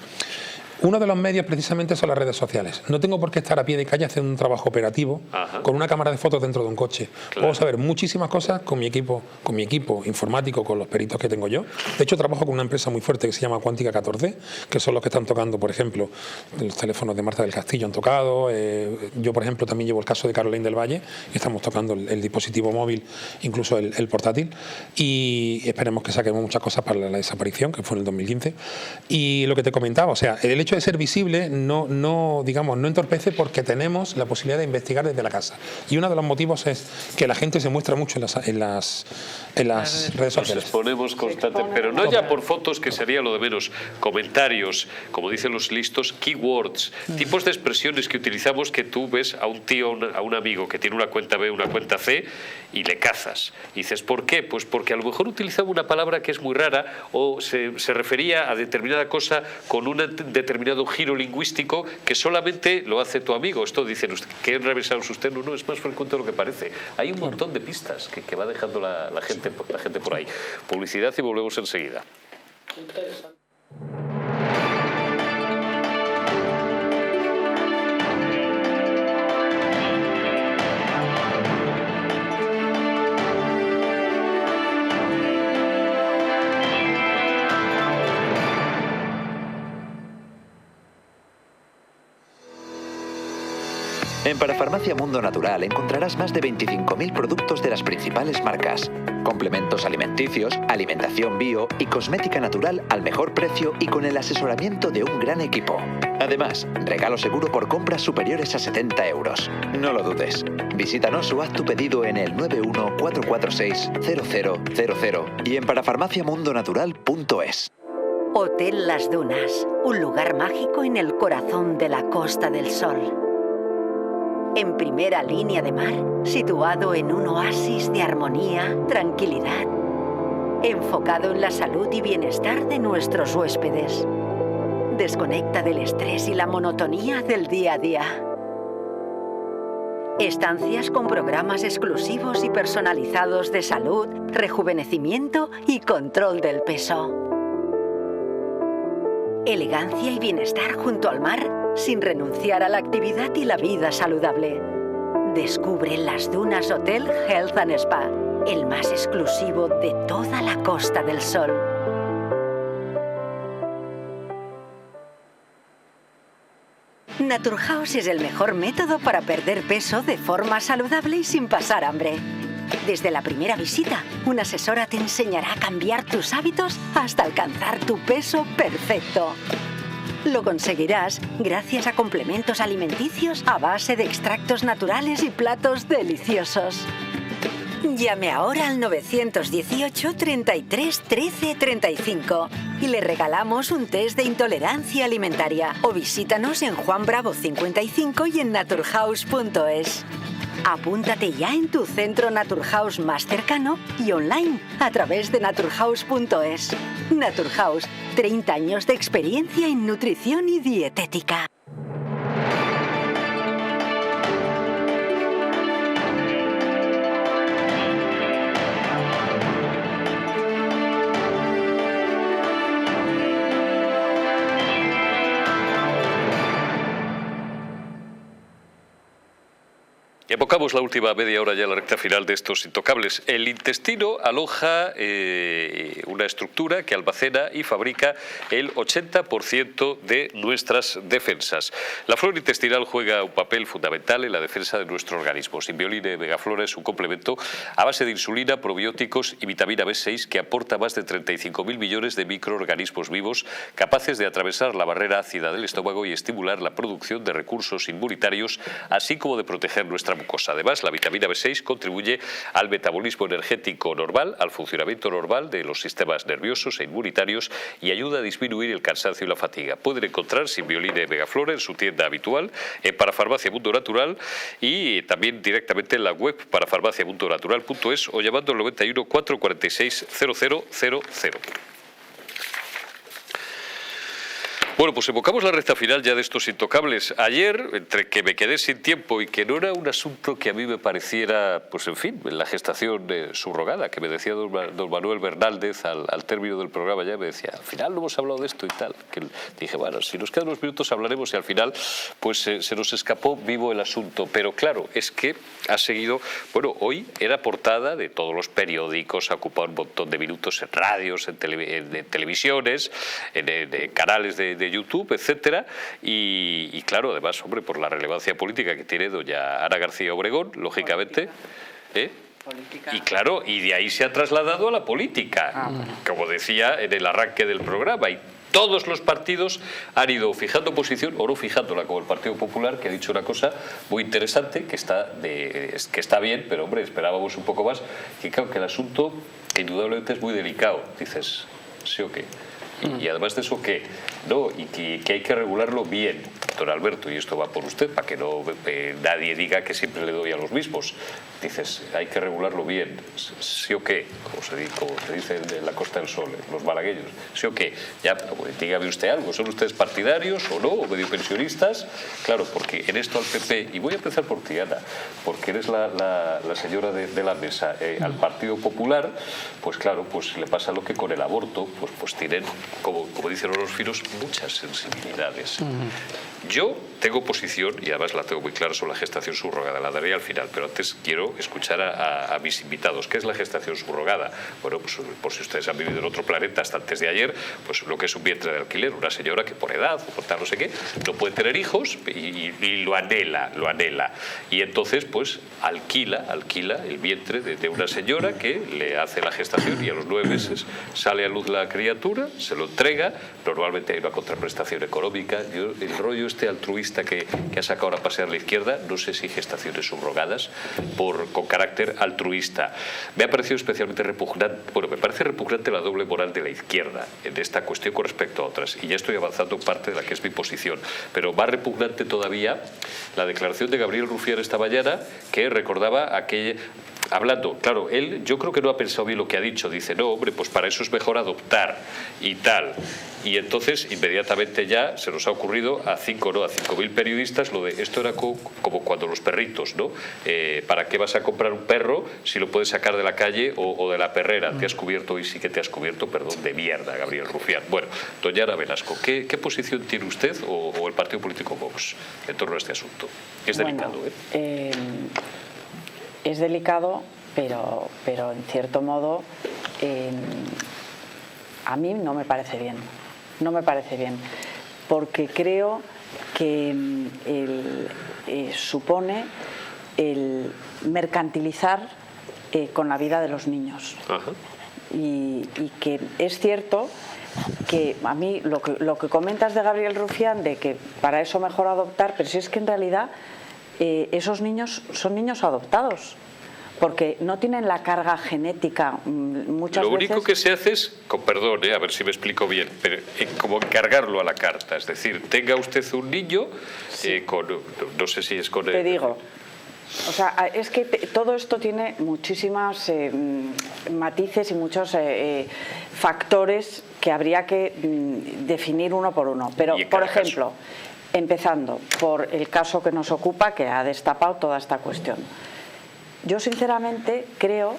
Uno de los medios precisamente son las redes sociales. No tengo por qué estar a pie de calle haciendo un trabajo operativo con una cámara de fotos dentro de un coche. Puedo saber muchísimas cosas con mi equipo informático, con los peritos que tengo yo. De hecho, trabajo con una empresa muy fuerte que se llama Cuántica 14, que son los que están tocando, por ejemplo, los teléfonos de Marta del Castillo han tocado. Yo, por ejemplo, también llevo el caso de Caroline del Valle y estamos tocando el dispositivo móvil, incluso el portátil, y esperemos que saquemos muchas cosas para la desaparición, que fue en el 2015. Y lo que te comentaba, o sea, el hecho de ser visible no entorpece, porque tenemos la posibilidad de investigar desde la casa. Y uno de los motivos es que la gente se muestra mucho en las redes sociales. Nos exponemos constantemente, pero no ya por fotos, que sería lo de menos, comentarios, como dicen los listos, keywords, tipos de expresiones que utilizamos, que tú ves a un tío, a un amigo que tiene una cuenta B, una cuenta C, y le cazas. Y dices, ¿por qué? Pues porque a lo mejor utilizaba una palabra que es muy rara, o se refería a determinada cosa con un determinado giro lingüístico que solamente lo hace tu amigo. Esto dicen, ¿qué revisaros usted? No, es más frecuente de lo que parece. Hay un montón de pistas que va dejando la gente por ahí. Publicidad y volvemos enseguida. Interesante. En Parafarmacia Mundo Natural encontrarás más de 25.000 productos de las principales marcas, complementos alimenticios, alimentación bio y cosmética natural al mejor precio y con el asesoramiento de un gran equipo. Además, regalo seguro por compras superiores a 70 euros. No lo dudes. Visítanos o haz tu pedido en el 914460000 y en parafarmaciamundonatural.es. Hotel Las Dunas, un lugar mágico en el corazón de la Costa del Sol. En primera línea de mar, situado en un oasis de armonía, tranquilidad, enfocado en la salud y bienestar de nuestros huéspedes. Desconecta del estrés y la monotonía del día a día. Estancias con programas exclusivos y personalizados de salud, rejuvenecimiento y control del peso. Elegancia y bienestar junto al mar, sin renunciar a la actividad y la vida saludable. Descubre Las Dunas Hotel Health and Spa, el más exclusivo de toda la Costa del Sol. Naturhaus es el mejor método para perder peso de forma saludable y sin pasar hambre. Desde la primera visita, una asesora te enseñará a cambiar tus hábitos hasta alcanzar tu peso perfecto. Lo conseguirás gracias a complementos alimenticios a base de extractos naturales y platos deliciosos. Llame ahora al 918 33 13 35 y le regalamos un test de intolerancia alimentaria, o visítanos en Juan Bravo 55 y en naturhaus.es. Apúntate ya en tu centro Naturhaus más cercano y online a través de naturhaus.es. Naturhaus, 30 años de experiencia en nutrición y dietética. Y abocamos la última media hora ya a la recta final de estos intocables. El intestino aloja una estructura que almacena y fabrica el 80% de nuestras defensas. La flora intestinal juega un papel fundamental en la defensa de nuestro organismo. Simbioline Megaflora es un complemento a base de insulina, probióticos y vitamina B6 que aporta más de 35.000 millones de microorganismos vivos capaces de atravesar la barrera ácida del estómago y estimular la producción de recursos inmunitarios, así como de proteger nuestra mucosa. Además, la vitamina B6 contribuye al metabolismo energético normal, al funcionamiento normal de los sistemas nerviosos e inmunitarios y ayuda a disminuir el cansancio y la fatiga. Pueden encontrar Simbioline Megaflora en su tienda habitual, en Parafarmacia Mundo Natural, y también directamente en la web parafarmaciamundonatural.es o llamando al 91 446 0000. Bueno, pues evocamos la recta final ya de estos intocables. Ayer, entre que me quedé sin tiempo y que no era un asunto que a mí me pareciera, pues en fin, la gestación subrogada, que me decía don Manuel Bernaldez al término del programa ya, me decía, al final no hemos hablado de esto y tal. Que dije, bueno, si nos quedan unos minutos hablaremos, y al final pues se nos escapó vivo el asunto. Pero claro, es que ha seguido, bueno, hoy era portada de todos los periódicos, ha ocupado un montón de minutos en radios, en televisiones, en canales de YouTube, etcétera, y claro, además, hombre, por la relevancia política que tiene doña Ana García Obregón, lógicamente, y claro, y de ahí se ha trasladado a la política, como decía en el arranque del programa, y todos los partidos han ido fijando posición, o no fijándola, como el Partido Popular, que ha dicho una cosa muy interesante, que está bien, pero hombre, esperábamos un poco más, que claro, que el asunto indudablemente es muy delicado, dices, ¿sí o qué? Y además de eso, ¿qué? No, y que hay que regularlo bien, don Alberto, y esto va por usted, para que no nadie diga que siempre le doy a los mismos. Dices, hay que regularlo bien, ¿sí o qué? Como se dice en la Costa del Sol, los malagueños, ¿sí o qué? Ya, dígame usted algo, ¿son ustedes partidarios o no, o medio pensionistas? Claro, porque en esto al PP, y voy a empezar por ti, Ana, porque eres la señora de la mesa, al Partido Popular, pues claro, pues le pasa lo que con el aborto, pues tienen, como dicen los finos, muchas sensibilidades. Yo tengo posición, y además la tengo muy clara, sobre la gestación subrogada, la daré al final, pero antes quiero escuchar a mis invitados. ¿Qué es la gestación subrogada? Bueno, pues por si ustedes han vivido en otro planeta hasta antes de ayer, pues lo que es un vientre de alquiler, una señora que por edad o por tal no sé qué, no puede tener hijos y lo anhela. Y entonces pues alquila el vientre de una señora que le hace la gestación, y a los 9 meses sale a luz la criatura, se lo entrega, normalmente hay una contraprestación económica. El rollo este altruista que ha sacado ahora a pasear la izquierda, no sé si gestaciones subrogadas con carácter altruista. Me ha parecido especialmente repugnante, bueno, me parece repugnante la doble moral de la izquierda en esta cuestión con respecto a otras, y ya estoy avanzando en parte de la que es mi posición, pero más repugnante todavía la declaración de Gabriel Rufián esta mañana, que recordaba aquella... Hablando, claro, él yo creo que no ha pensado bien lo que ha dicho, dice, no, hombre, pues para eso es mejor adoptar y tal. Y entonces inmediatamente ya se nos ha ocurrido a 5.000 periodistas lo de esto era como cuando los perritos, ¿no? ¿Para qué vas a comprar un perro si lo puedes sacar de la calle o de la perrera? Te has cubierto, hoy sí que te has cubierto, perdón, de mierda, Gabriel Rufián. Bueno, doña Ana Velasco, ¿qué posición tiene usted o el partido político Vox en torno a este asunto? Es delicado, ¿eh? Es delicado, pero en cierto modo a mí no me parece bien. No me parece bien, porque creo que supone el mercantilizar con la vida de los niños. Ajá. Y que es cierto que a mí lo que comentas de Gabriel Rufián, de que para eso mejor adoptar, pero si es que en realidad esos niños son niños adoptados, porque no tienen la carga genética muchas veces. Lo único que se hace es, con perdón, a ver si me explico bien, pero como encargarlo a la carta, es decir, tenga usted un niño, sí. No sé si es con... Te digo, o sea, es que todo esto tiene muchísimas matices y muchos factores que habría que definir uno por uno, pero por ejemplo... Empezando por el caso que nos ocupa, que ha destapado toda esta cuestión. Yo sinceramente creo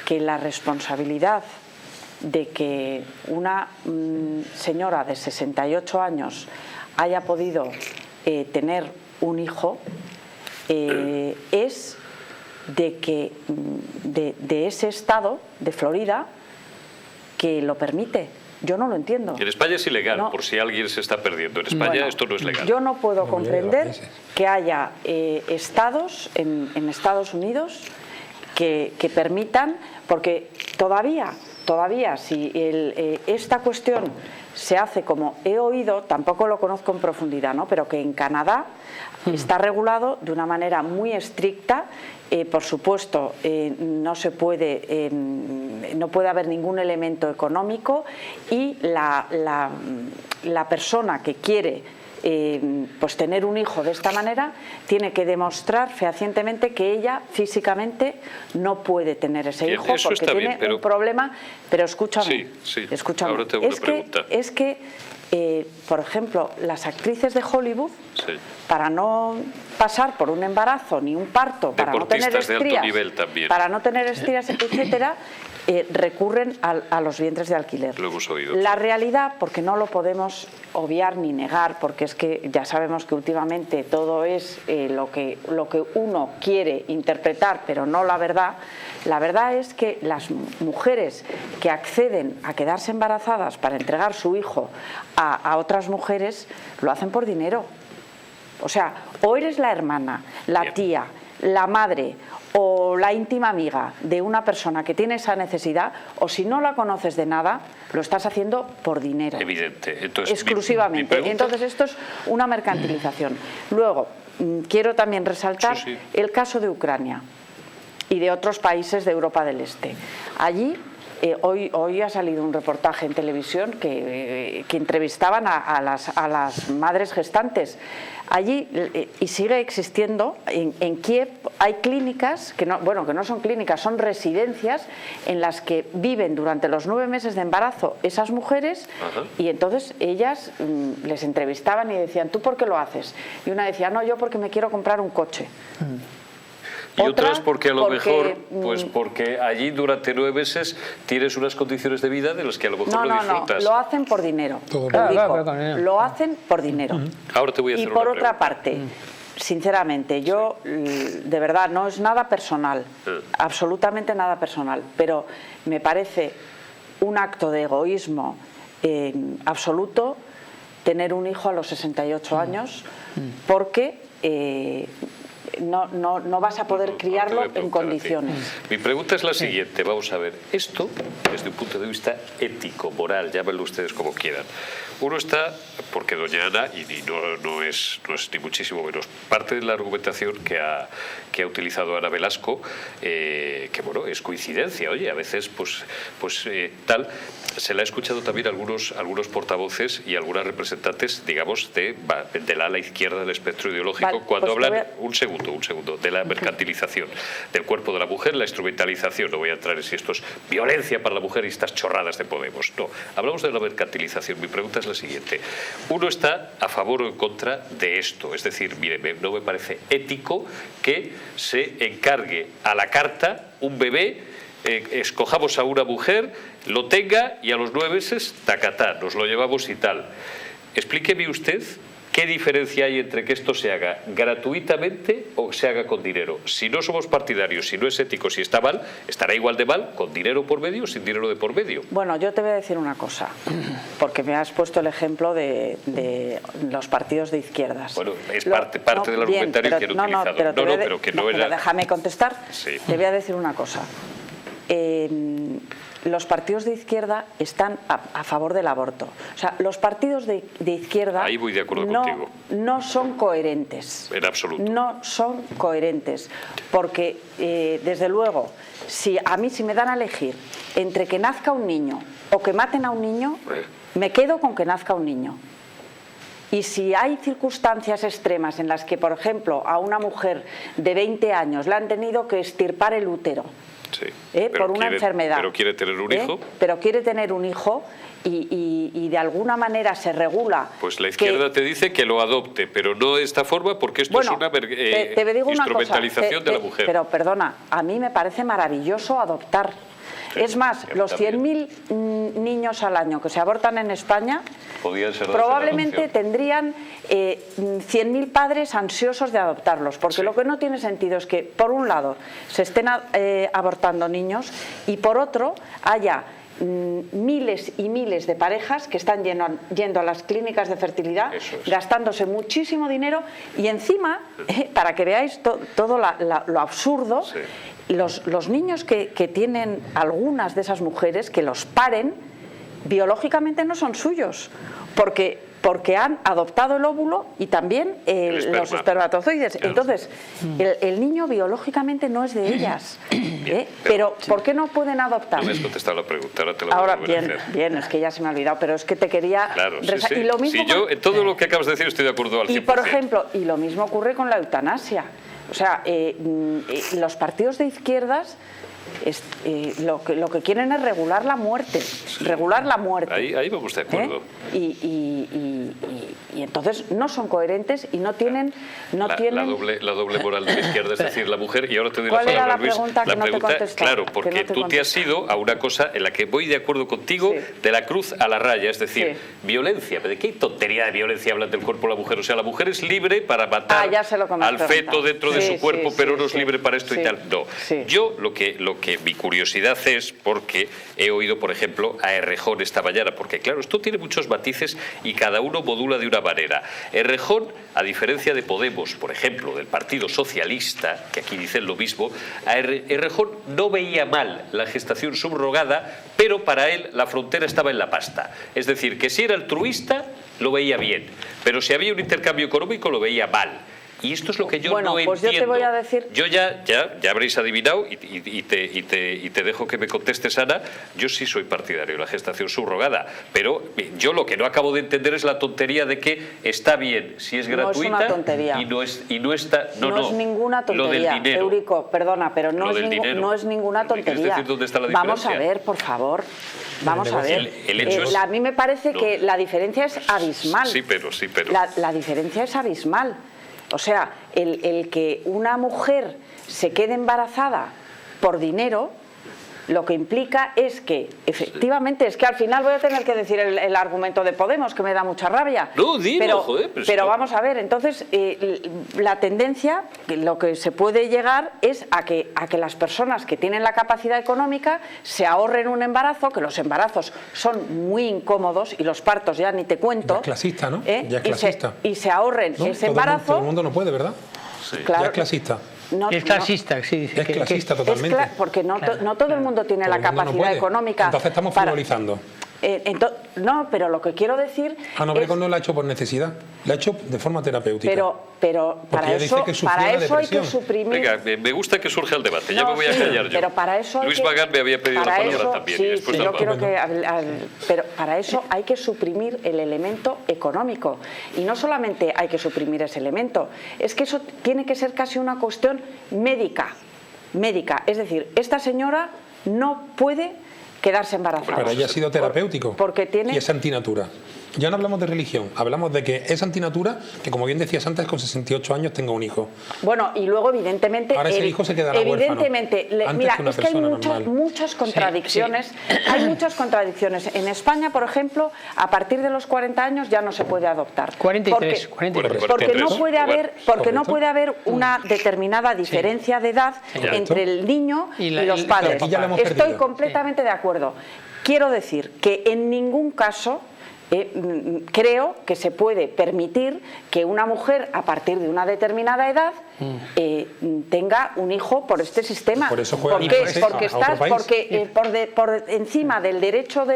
que la responsabilidad de que una señora de 68 años haya podido tener un hijo es de ese estado de Florida que lo permite. Yo no lo entiendo. En España es ilegal, no. Por si alguien se está perdiendo. En España esto no es legal. Yo no puedo comprender que haya estados en Estados Unidos que permitan, porque todavía si esta cuestión se hace como he oído, tampoco lo conozco en profundidad, ¿no? Pero que en Canadá está regulado de una manera muy estricta. Por supuesto, no puede haber ningún elemento económico, y la persona que quiere pues tener un hijo de esta manera tiene que demostrar fehacientemente que ella físicamente no puede tener ese hijo porque tiene un problema. Pero escúchame, escúchame. Ahora tengo una pregunta. Es que por ejemplo, las actrices de Hollywood, Sí. para no pasar por un embarazo ni un parto, para no tener Deportistas de alto estrías, nivel también. para no tener estrías, etcétera, recurren a los vientres de alquiler. Lo hemos oído. La realidad, porque no lo podemos obviar ni negar, porque es que ya sabemos que últimamente todo es lo que uno quiere interpretar, pero no la verdad. La verdad es que las mujeres que acceden a quedarse embarazadas para entregar su hijo a otras mujeres, lo hacen por dinero. O sea, o eres la hermana, la Bien. tía, la madre o la íntima amiga de una persona que tiene esa necesidad, o si no la conoces de nada, lo estás haciendo por dinero. Evidente. Entonces, exclusivamente. mi pregunta- Entonces esto es una mercantilización. Luego, quiero también resaltar Sí, sí. el caso de Ucrania y de otros países de Europa del Este. Allí, hoy ha salido un reportaje en televisión que entrevistaban a las madres gestantes. Allí, y sigue existiendo, en Kiev hay clínicas, que no son clínicas, son residencias en las que viven durante los 9 meses de embarazo esas mujeres. Ajá. Y entonces ellas les entrevistaban y decían, ¿tú por qué lo haces? Y una decía, no, yo porque me quiero comprar un coche. Y Otra, otras porque a lo porque, mejor, pues porque allí durante 9 meses tienes unas condiciones de vida de las que a lo mejor no disfrutas. lo hacen por dinero. Todo Lo digo, pero con dinero. lo hacen por dinero. Ahora te voy a Y hacer por una otra pregunta. parte, sinceramente, yo de verdad no es nada personal, absolutamente nada personal, pero me parece un acto de egoísmo absoluto tener un hijo a los 68 años, porque no vas a poder Ahora te criarlo voy a en preguntar a ti. condiciones. Mi pregunta es la siguiente, vamos a ver, esto desde un punto de vista ético, moral, llámenlo ustedes como quieran. Uno está, porque doña Ana, y no es ni muchísimo menos, parte de la argumentación que ha utilizado Ana Velasco, que bueno, es coincidencia, oye, a veces tal, se la ha escuchado también algunos Vale. portavoces y algunas representantes, digamos, del ala izquierda del espectro ideológico, Vale, cuando pues te hablan, voy a- un segundo, de la mercantilización del cuerpo de la mujer, la instrumentalización. No voy a entrar en si esto es violencia para la mujer y estas chorradas de Podemos. No, hablamos de la mercantilización. Mi pregunta es la siguiente. Uno está a favor o en contra de esto. Es decir, mire, no me parece ético que se encargue a la carta un bebé, escojamos a una mujer, lo tenga y a los 9 meses, tacatá, nos lo llevamos y tal. Explíqueme usted qué diferencia hay entre que esto se haga gratuitamente o se haga con dinero. Si no somos partidarios, si no es ético, si está mal, estará igual de mal con dinero por medio o sin dinero de por medio. Bueno, yo te voy a decir una cosa, porque me has puesto el ejemplo de los partidos de izquierdas. Bueno, es parte del argumentario que he utilizado. Pero que no era... Pero déjame contestar. Sí. Te voy a decir una cosa. Los partidos de izquierda están a favor del aborto. O sea, los partidos de izquierda Ahí voy de acuerdo contigo. no son coherentes. En absoluto. No son coherentes. Porque, desde luego, si me dan a elegir entre que nazca un niño o que maten a un niño, me quedo con que nazca un niño. Y si hay circunstancias extremas en las que, por ejemplo, a una mujer de 20 años le han tenido que extirpar el útero, Sí. por una enfermedad. Pero quiere tener un hijo. Pero quiere tener un hijo y de alguna manera se regula. Pues la izquierda te dice que lo adopte, pero no de esta forma porque esto es una te digo una instrumentalización cosa, de la mujer. Pero perdona, a mí me parece maravilloso adoptar. Sí, es más, a mí los también. 100.000 niños al año que se abortan en España Podían ser dados en probablemente adopción. tendrían 100.000 padres ansiosos de adoptarlos, porque Sí. lo que no tiene sentido es que, por un lado, se estén abortando niños y, por otro, haya miles y miles de parejas que están yendo a las clínicas de fertilidad, Eso es. gastándose muchísimo dinero y encima, para que veáis todo lo absurdo, Sí. los niños que tienen algunas de esas mujeres, que los paren, biológicamente no son suyos, porque han adoptado el óvulo y también esperma. los espermatozoides. Claro. Entonces, el niño biológicamente no es de ellas. Pero ¿por qué no pueden adoptar? No me has contestado la pregunta, ahora te la voy Ahora, a volver a hacer. bien, es que ya se me ha olvidado, pero es que te quería... Claro, sí. Y lo mismo Sí, yo en todo lo que acabas de decir estoy de acuerdo al 100%. y por ejemplo, y lo mismo ocurre con la eutanasia. O sea, los partidos de izquierdas lo que quieren es regular la muerte, Ahí vamos de acuerdo. Y entonces no son coherentes y no tienen... La doble moral de la izquierda, es decir, la mujer, y ahora te doy la ¿Cuál era palabra, la Luis. pregunta que no te contesté? Claro, porque tú te has ido a una cosa en la que voy de acuerdo contigo, de la cruz a la raya, es decir, violencia. ¿De qué tontería de violencia hablan del cuerpo de la mujer? O sea, la mujer es libre para matar al feto dentro de su cuerpo, pero no es libre para esto y tal. No. Yo lo que mi curiosidad es, porque he oído, por ejemplo, a Errejón esta mañana, porque claro, esto tiene muchos matices y cada uno modula de una manera. Errejón, a diferencia de Podemos, por ejemplo, del Partido Socialista, que aquí dicen lo mismo, a Errejón no veía mal la gestación subrogada, pero para él la frontera estaba en la pasta. Es decir, que si era altruista, lo veía bien, pero si había un intercambio económico, lo veía mal. Y esto es lo que yo no entiendo. Yo te voy a decir... Yo ya habréis adivinado y te dejo que me contestes, Ana. Yo sí soy partidario de la gestación subrogada, pero yo lo que no acabo de entender es la tontería de que está bien si es gratuita. No es una tontería. Y no está... No es ninguna tontería. Lo del dinero. Eurico, perdona, pero no es ninguna tontería. Decir dónde está la diferencia? Vamos a ver, por favor. Vamos a ver. A mí me parece que la diferencia es abismal. Sí, pero... La diferencia es abismal. O sea, el que una mujer se quede embarazada por dinero, lo que implica es que, efectivamente, es que al final voy a tener que decir el argumento de Podemos, que me da mucha rabia. No, dilo, joder. Pero vamos a ver, entonces, la tendencia, lo que se puede llegar es a que las personas que tienen la capacidad económica se ahorren un embarazo, que los embarazos son muy incómodos y los partos ya ni te cuento. Ya es clasista, ¿no? Ya es clasista. Y se ahorren ese embarazo. Todo el mundo no puede, ¿verdad? Sí. Claro. Ya es clasista. Es clasista, sí. Es clasista totalmente. Porque no todo el mundo tiene la capacidad económica. Entonces estamos frivolizando. No, pero lo que quiero decir... Bregon no lo ha hecho por necesidad, lo ha hecho de forma terapéutica. Pero para eso hay que suprimir... Venga, me gusta que surja el debate, ya me voy a callar yo. Pero para eso Luis Magán me había pedido la palabra también. Pero para eso hay que suprimir el elemento económico. Y no solamente hay que suprimir ese elemento, es que eso tiene que ser casi una cuestión médica. Es decir, esta señora no puede quedarse embarazada. Para ella ha sido terapéutico y es antinatura. Ya no hablamos de religión, hablamos de que es antinatura que, como bien decías antes, con 68 años tenga un hijo. Bueno, y luego evidentemente... Ahora ese hijo se quedará evidentemente, huérfano. Mira, es que hay muchas contradicciones. Hay muchas contradicciones. En España, por ejemplo, a partir de los 40 años ya no se puede adoptar. 43. Porque no puede haber una determinada diferencia de edad entre el niño y los padres. Estoy completamente de acuerdo. Quiero decir que en ningún caso... creo que se puede permitir que una mujer a partir de una determinada edad tenga un hijo por este sistema. Por eso juega por encima del derecho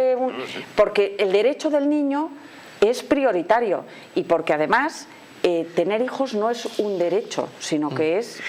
porque el derecho del niño es prioritario y porque además tener hijos no es un derecho, sino que es,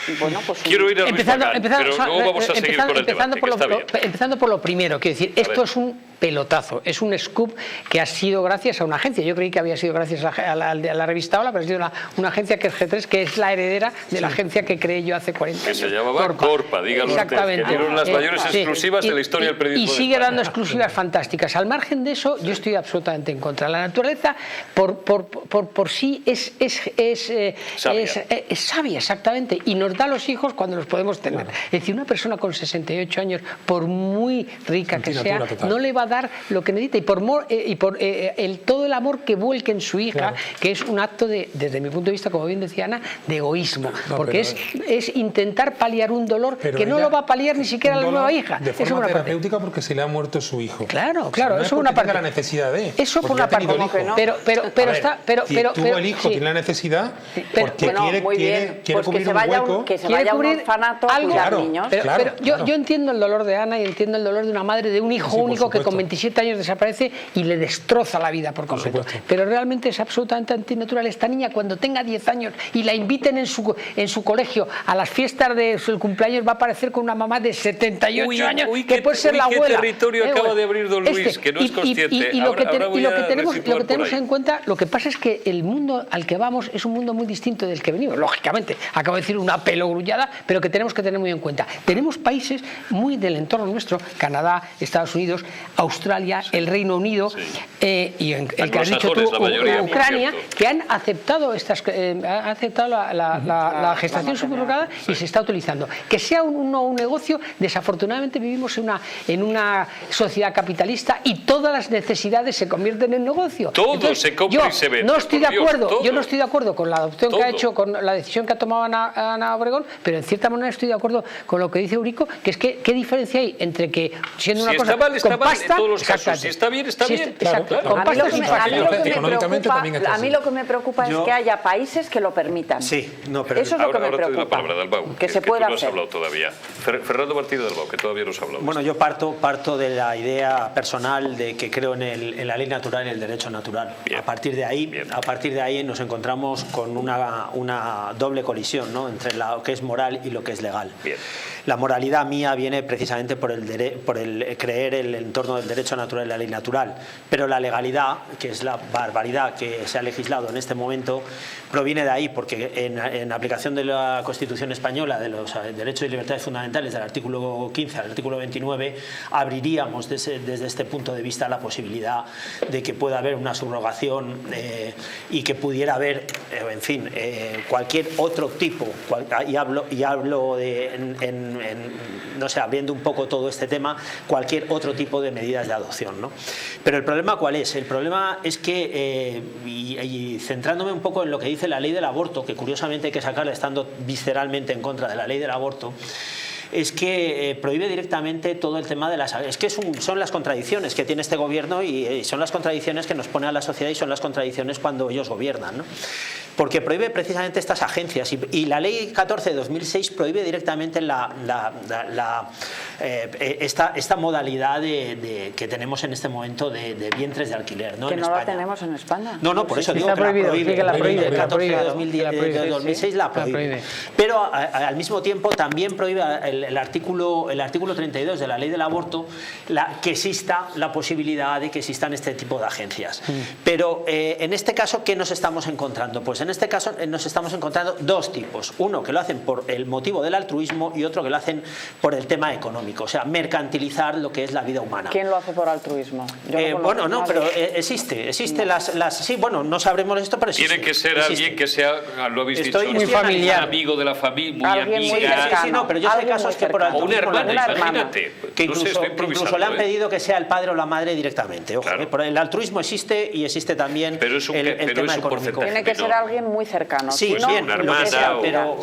Quiero ir a Luis Magán, pero luego vamos a seguir con el debate, empezando por lo primero, quiero decir, esto es un pelotazo, es un scoop que ha sido gracias a una agencia. Yo creí que había sido gracias a la revista Hola, pero ha sido una agencia que es G3, que es la heredera de la agencia que creé yo hace 40 años. Que se llamaba Corpa, dígalo Exactamente. usted, que dieron las mayores exclusivas de la historia del periodismo. Y sigue dando exclusivas fantásticas. Al margen de eso, yo estoy absolutamente en contra. La naturaleza, por sí, es sabia, exactamente, y nos da los hijos cuando los podemos tener. Claro. Es decir, una persona con 68 años, por muy rica que sea, no le va a dar lo que necesita, y por todo el amor que vuelque en su hija, claro, que es un acto desde mi punto de vista, como bien decía Ana, de egoísmo, porque es intentar paliar un dolor que no lo va a paliar ni siquiera la nueva hija. De forma terapéutica porque se le ha muerto su hijo. Claro, o sea, no eso es una parte. La necesidad de. Eso por una parte. Pero tuvo el hijo, tiene la necesidad porque quiere cubrir un hueco. Que se vaya a un orfanato a cuidar niños. Pero yo entiendo el dolor de Ana y entiendo el dolor de una madre de un hijo único que con 27 años desaparece y le destroza la vida por completo. Pero realmente es absolutamente antinatural. Esta niña, cuando tenga 10 años y la inviten en su colegio a las fiestas de su cumpleaños, va a aparecer con una mamá de 78 años que puede ser la abuela. ¿Qué territorio acaba de abrir don Luis? Que no es consciente. Y lo que tenemos en cuenta, lo que pasa es que el mundo al que vamos es un mundo muy distinto del que venimos. Lógicamente, acabo de decir una pelogrullada, pero que tenemos que tener muy en cuenta. Tenemos países muy del entorno nuestro, Canadá, Estados Unidos, Australia, el Reino Unido, y el que has dicho tú, Ucrania, que han aceptado la gestación subrogada y se está utilizando. Que sea un negocio, desafortunadamente vivimos en una sociedad capitalista y todas las necesidades se convierten en negocio. Todo se compra y se vende. No estoy de acuerdo, yo no estoy de acuerdo con la adopción que ha hecho, con la decisión que ha tomado Ana Obregón, pero en cierta manera estoy de acuerdo con lo que dice Eurico, que es que ¿qué diferencia hay entre que siendo una cosa está con pasta, en todos los casos, si está bien, está bien. Exacto, con pasta sin pasta. A mí lo que me preocupa es que haya países que lo permitan. Sí, no, pero eso es lo que me preocupa. Ahora te doy la palabra, Dalbau, que se pueda hacer. hacer. No has hablado todavía. Fernando Martínez Dalbau, que todavía no has hablado. Bueno, yo parto de la idea personal de que creo en la ley natural y el derecho natural. Bien. A partir de ahí nos encontramos con una doble colisión, ¿no?, entre lo que es moral y lo que es legal. Bien. La moralidad mía viene precisamente por el creer el entorno del derecho natural y la ley natural, pero la legalidad, que es la barbaridad que se ha legislado en este momento, proviene de ahí, porque en aplicación de la Constitución española, de los derechos y libertades fundamentales, del artículo 15 al artículo 29, abriríamos desde este punto de vista la posibilidad de que pueda haber una subrogación y que pudiera haber, en fin, cualquier otro tipo, y hablo de no sé, abriendo un poco todo este tema, cualquier otro tipo de medidas de adopción, ¿no? Pero el problema ¿cuál es? El problema es que, y centrándome un poco en lo que dice la ley del aborto, que curiosamente hay que sacarla estando visceralmente en contra de la ley del aborto, es que prohíbe directamente todo el tema de las... Es que son las contradicciones que tiene este gobierno y son las contradicciones que nos pone a la sociedad y son las contradicciones cuando ellos gobiernan, ¿no? Porque prohíbe precisamente estas agencias y la ley 14 de 2006 prohíbe directamente esta modalidad que tenemos en este momento de vientres de alquiler, ¿no? Que en no España. la tenemos en España. No, por eso digo que la prohíbe. El 14 de 2006 la prohíbe. Pero al mismo tiempo también prohíbe el artículo 32 de la ley del aborto que exista la posibilidad de que existan este tipo de agencias. Pero en este caso, ¿qué nos estamos encontrando? Pues en este caso nos estamos encontrando dos tipos. Uno que lo hacen por el motivo del altruismo y otro que lo hacen por el tema económico, o sea, mercantilizar lo que es la vida humana. ¿Quién lo hace por altruismo? Bueno, no, pero existe sí, bueno, no sabremos esto, pero existe. Tiene que ser alguien que sea, lo habéis dicho, muy familiar, amigo de la familia, muy amiga. Sí, no, pero yo sé casos que por altruismo, o una hermana, imagínate, que incluso le han ¿eh? pedido que sea el padre o la madre directamente. Ojo, claro. Por el altruismo existe y existe también el tema económico. Tiene que ser alguien muy cercano. Sí, si no, bien,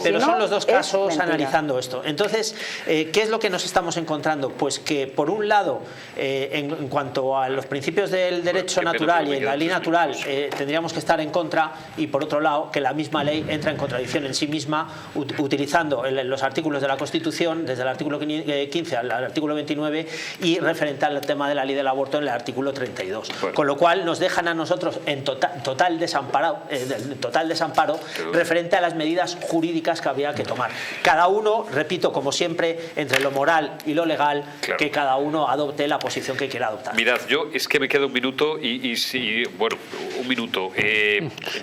pero son los dos casos mentira. analizando esto. Entonces, ¿qué es lo que nos estamos encontrando? Pues que por un lado, en cuanto a los principios del derecho natural y en la ley natural, tendríamos que estar en contra, y por otro lado, que la misma ley entra en contradicción en sí misma, utilizando los artículos de la Constitución, desde el artículo 15 al artículo 29, y referente al tema de la ley del aborto en el artículo 32. Bueno. Con lo cual nos dejan a nosotros en total desamparo referente a las medidas jurídicas que había que tomar. Cada uno, repito, como siempre, entre lo moral y lo legal, claro, que cada uno adopte la posición que quiera adoptar. Mirad, yo es que me queda un minuto y si, bueno, un minuto.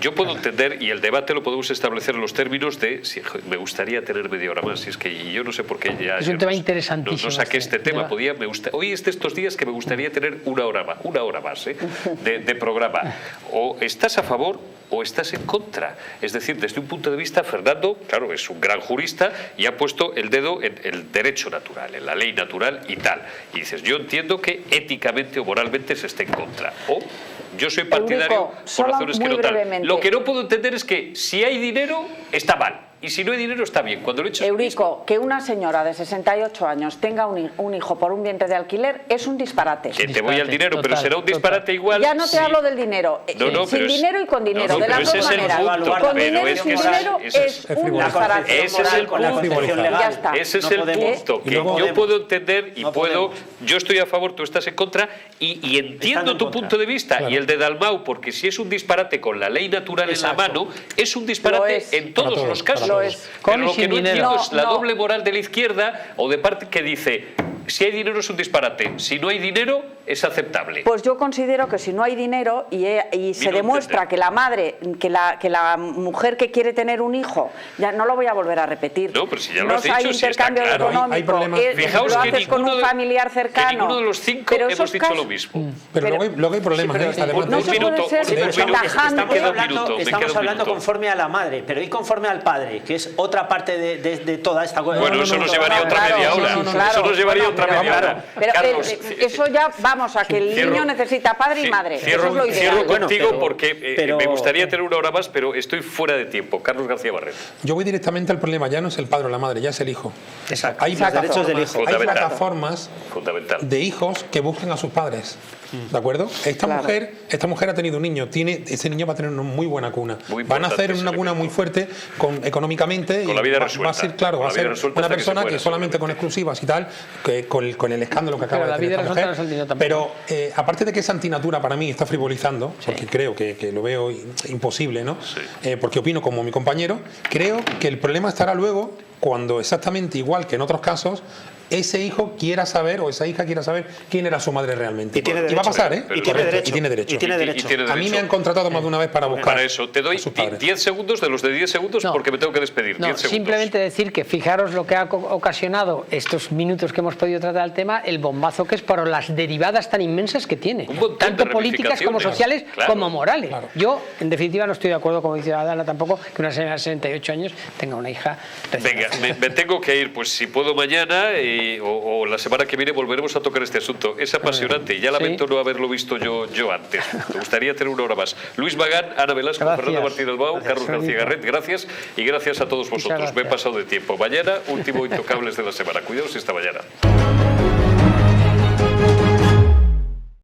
Yo puedo entender, y el debate lo podemos establecer en los términos de si me gustaría tener media hora más, si es que yo no sé por qué ya... Es un tema interesantísimo. No saqué este tema, hoy es de estos días que me gustaría tener una hora más de programa. O estás a favor o estás en contra. Es decir, desde un punto de vista, Fernando, claro, es un gran jurista y ha puesto el dedo en el derecho natural, en la ley natural y tal. Y dices, yo entiendo que éticamente o moralmente se esté en contra. O yo soy partidario, Eurico, por razones que no tal. brevemente. Lo que no puedo entender es que si hay dinero, está mal. y si no hay dinero está bien. Cuando lo he hecho Eurico, que una señora de 68 años tenga un hijo por un vientre de alquiler es un disparate. Que te voy al dinero, pero será un disparate igual. Ya no te hablo del dinero, sin dinero y con dinero, de las dos maneras. Con dinero y sin dinero es un disparate. Ese es el punto. Ya está. Ese es el punto. Que yo puedo entender y yo estoy a favor, tú estás en contra y entiendo tu punto de vista y el de Dalmau, porque si es un disparate con la ley natural en la mano, es un disparate en todos los casos. Pero lo que no entiendo es la doble moral de la izquierda o de parte que dice, si hay dinero es un disparate, si no hay dinero es aceptable. Pues yo considero que si no hay dinero y se demuestra que la madre, que la mujer que quiere tener un hijo, ya no lo voy a volver a repetir. No, pero si ya lo no has dicho, hay intercambio si está claro. Hay económico, problemas. Fijaos lo que haces con un familiar cercano. Que ninguno de los 5 hemos dicho lo mismo. Pero luego hay problemas. Además, no se puede ser tajante. Estamos hablando conforme a la madre, pero ¿y conforme al padre? Que es otra parte de toda esta cosa. Bueno, eso nos llevaría otra media hora. Eso nos llevaría otra media hora. Pero Carlos, eso ya vamos a que el niño necesita padre y madre. Eso es lo ideal. Cierro contigo porque me gustaría tener una hora más, pero estoy fuera de tiempo. Carlos García Barret. Yo voy directamente al problema. Ya no es el padre o la madre, ya es el hijo. Exacto. Hay derechos del hijo. Hay plataformas de hijos que buscan a sus padres. ¿De acuerdo? Esta mujer ha tenido un niño, ese niño va a tener una muy buena cuna. Van a hacer una cuna muy fuerte económicamente. Con la vida resuelta. Va a ser, claro, va a ser una persona que solamente con exclusivas y tal, que con el escándalo que acaba de tener esta mujer. Pero aparte de que es antinatura para mí, está frivolizando, porque creo que lo veo imposible, ¿no? Porque opino como mi compañero, creo que el problema estará luego cuando exactamente igual que en otros casos ese hijo quiera saber o esa hija quiera saber quién era su madre realmente. Y va a pasar, ¿eh? Y tiene derecho. A mí me han contratado más de una vez para buscar. Para eso, te doy 10 segundos de los de 10 segundos porque me tengo que despedir. 10 segundos. Simplemente decir que fijaros lo que ha ocasionado estos minutos que hemos podido tratar el tema, el bombazo que es por las derivadas tan inmensas que tiene, tanto políticas como sociales como morales. Claro. Yo, en definitiva, no estoy de acuerdo, como dice Adana, tampoco que una señora de 68 años tenga una hija. Venga, me tengo que ir, pues si puedo mañana o la semana que viene volveremos a tocar este asunto. Es apasionante y ya lamento no haberlo visto yo antes. Me gustaría tener una hora más. Luis Magán, Ana Velasco, Fernando Martín Albao, Carlos García Garret, gracias y gracias a todos vosotros. Me he pasado de tiempo. Mañana, último Intocables de la semana. Cuidaos esta mañana.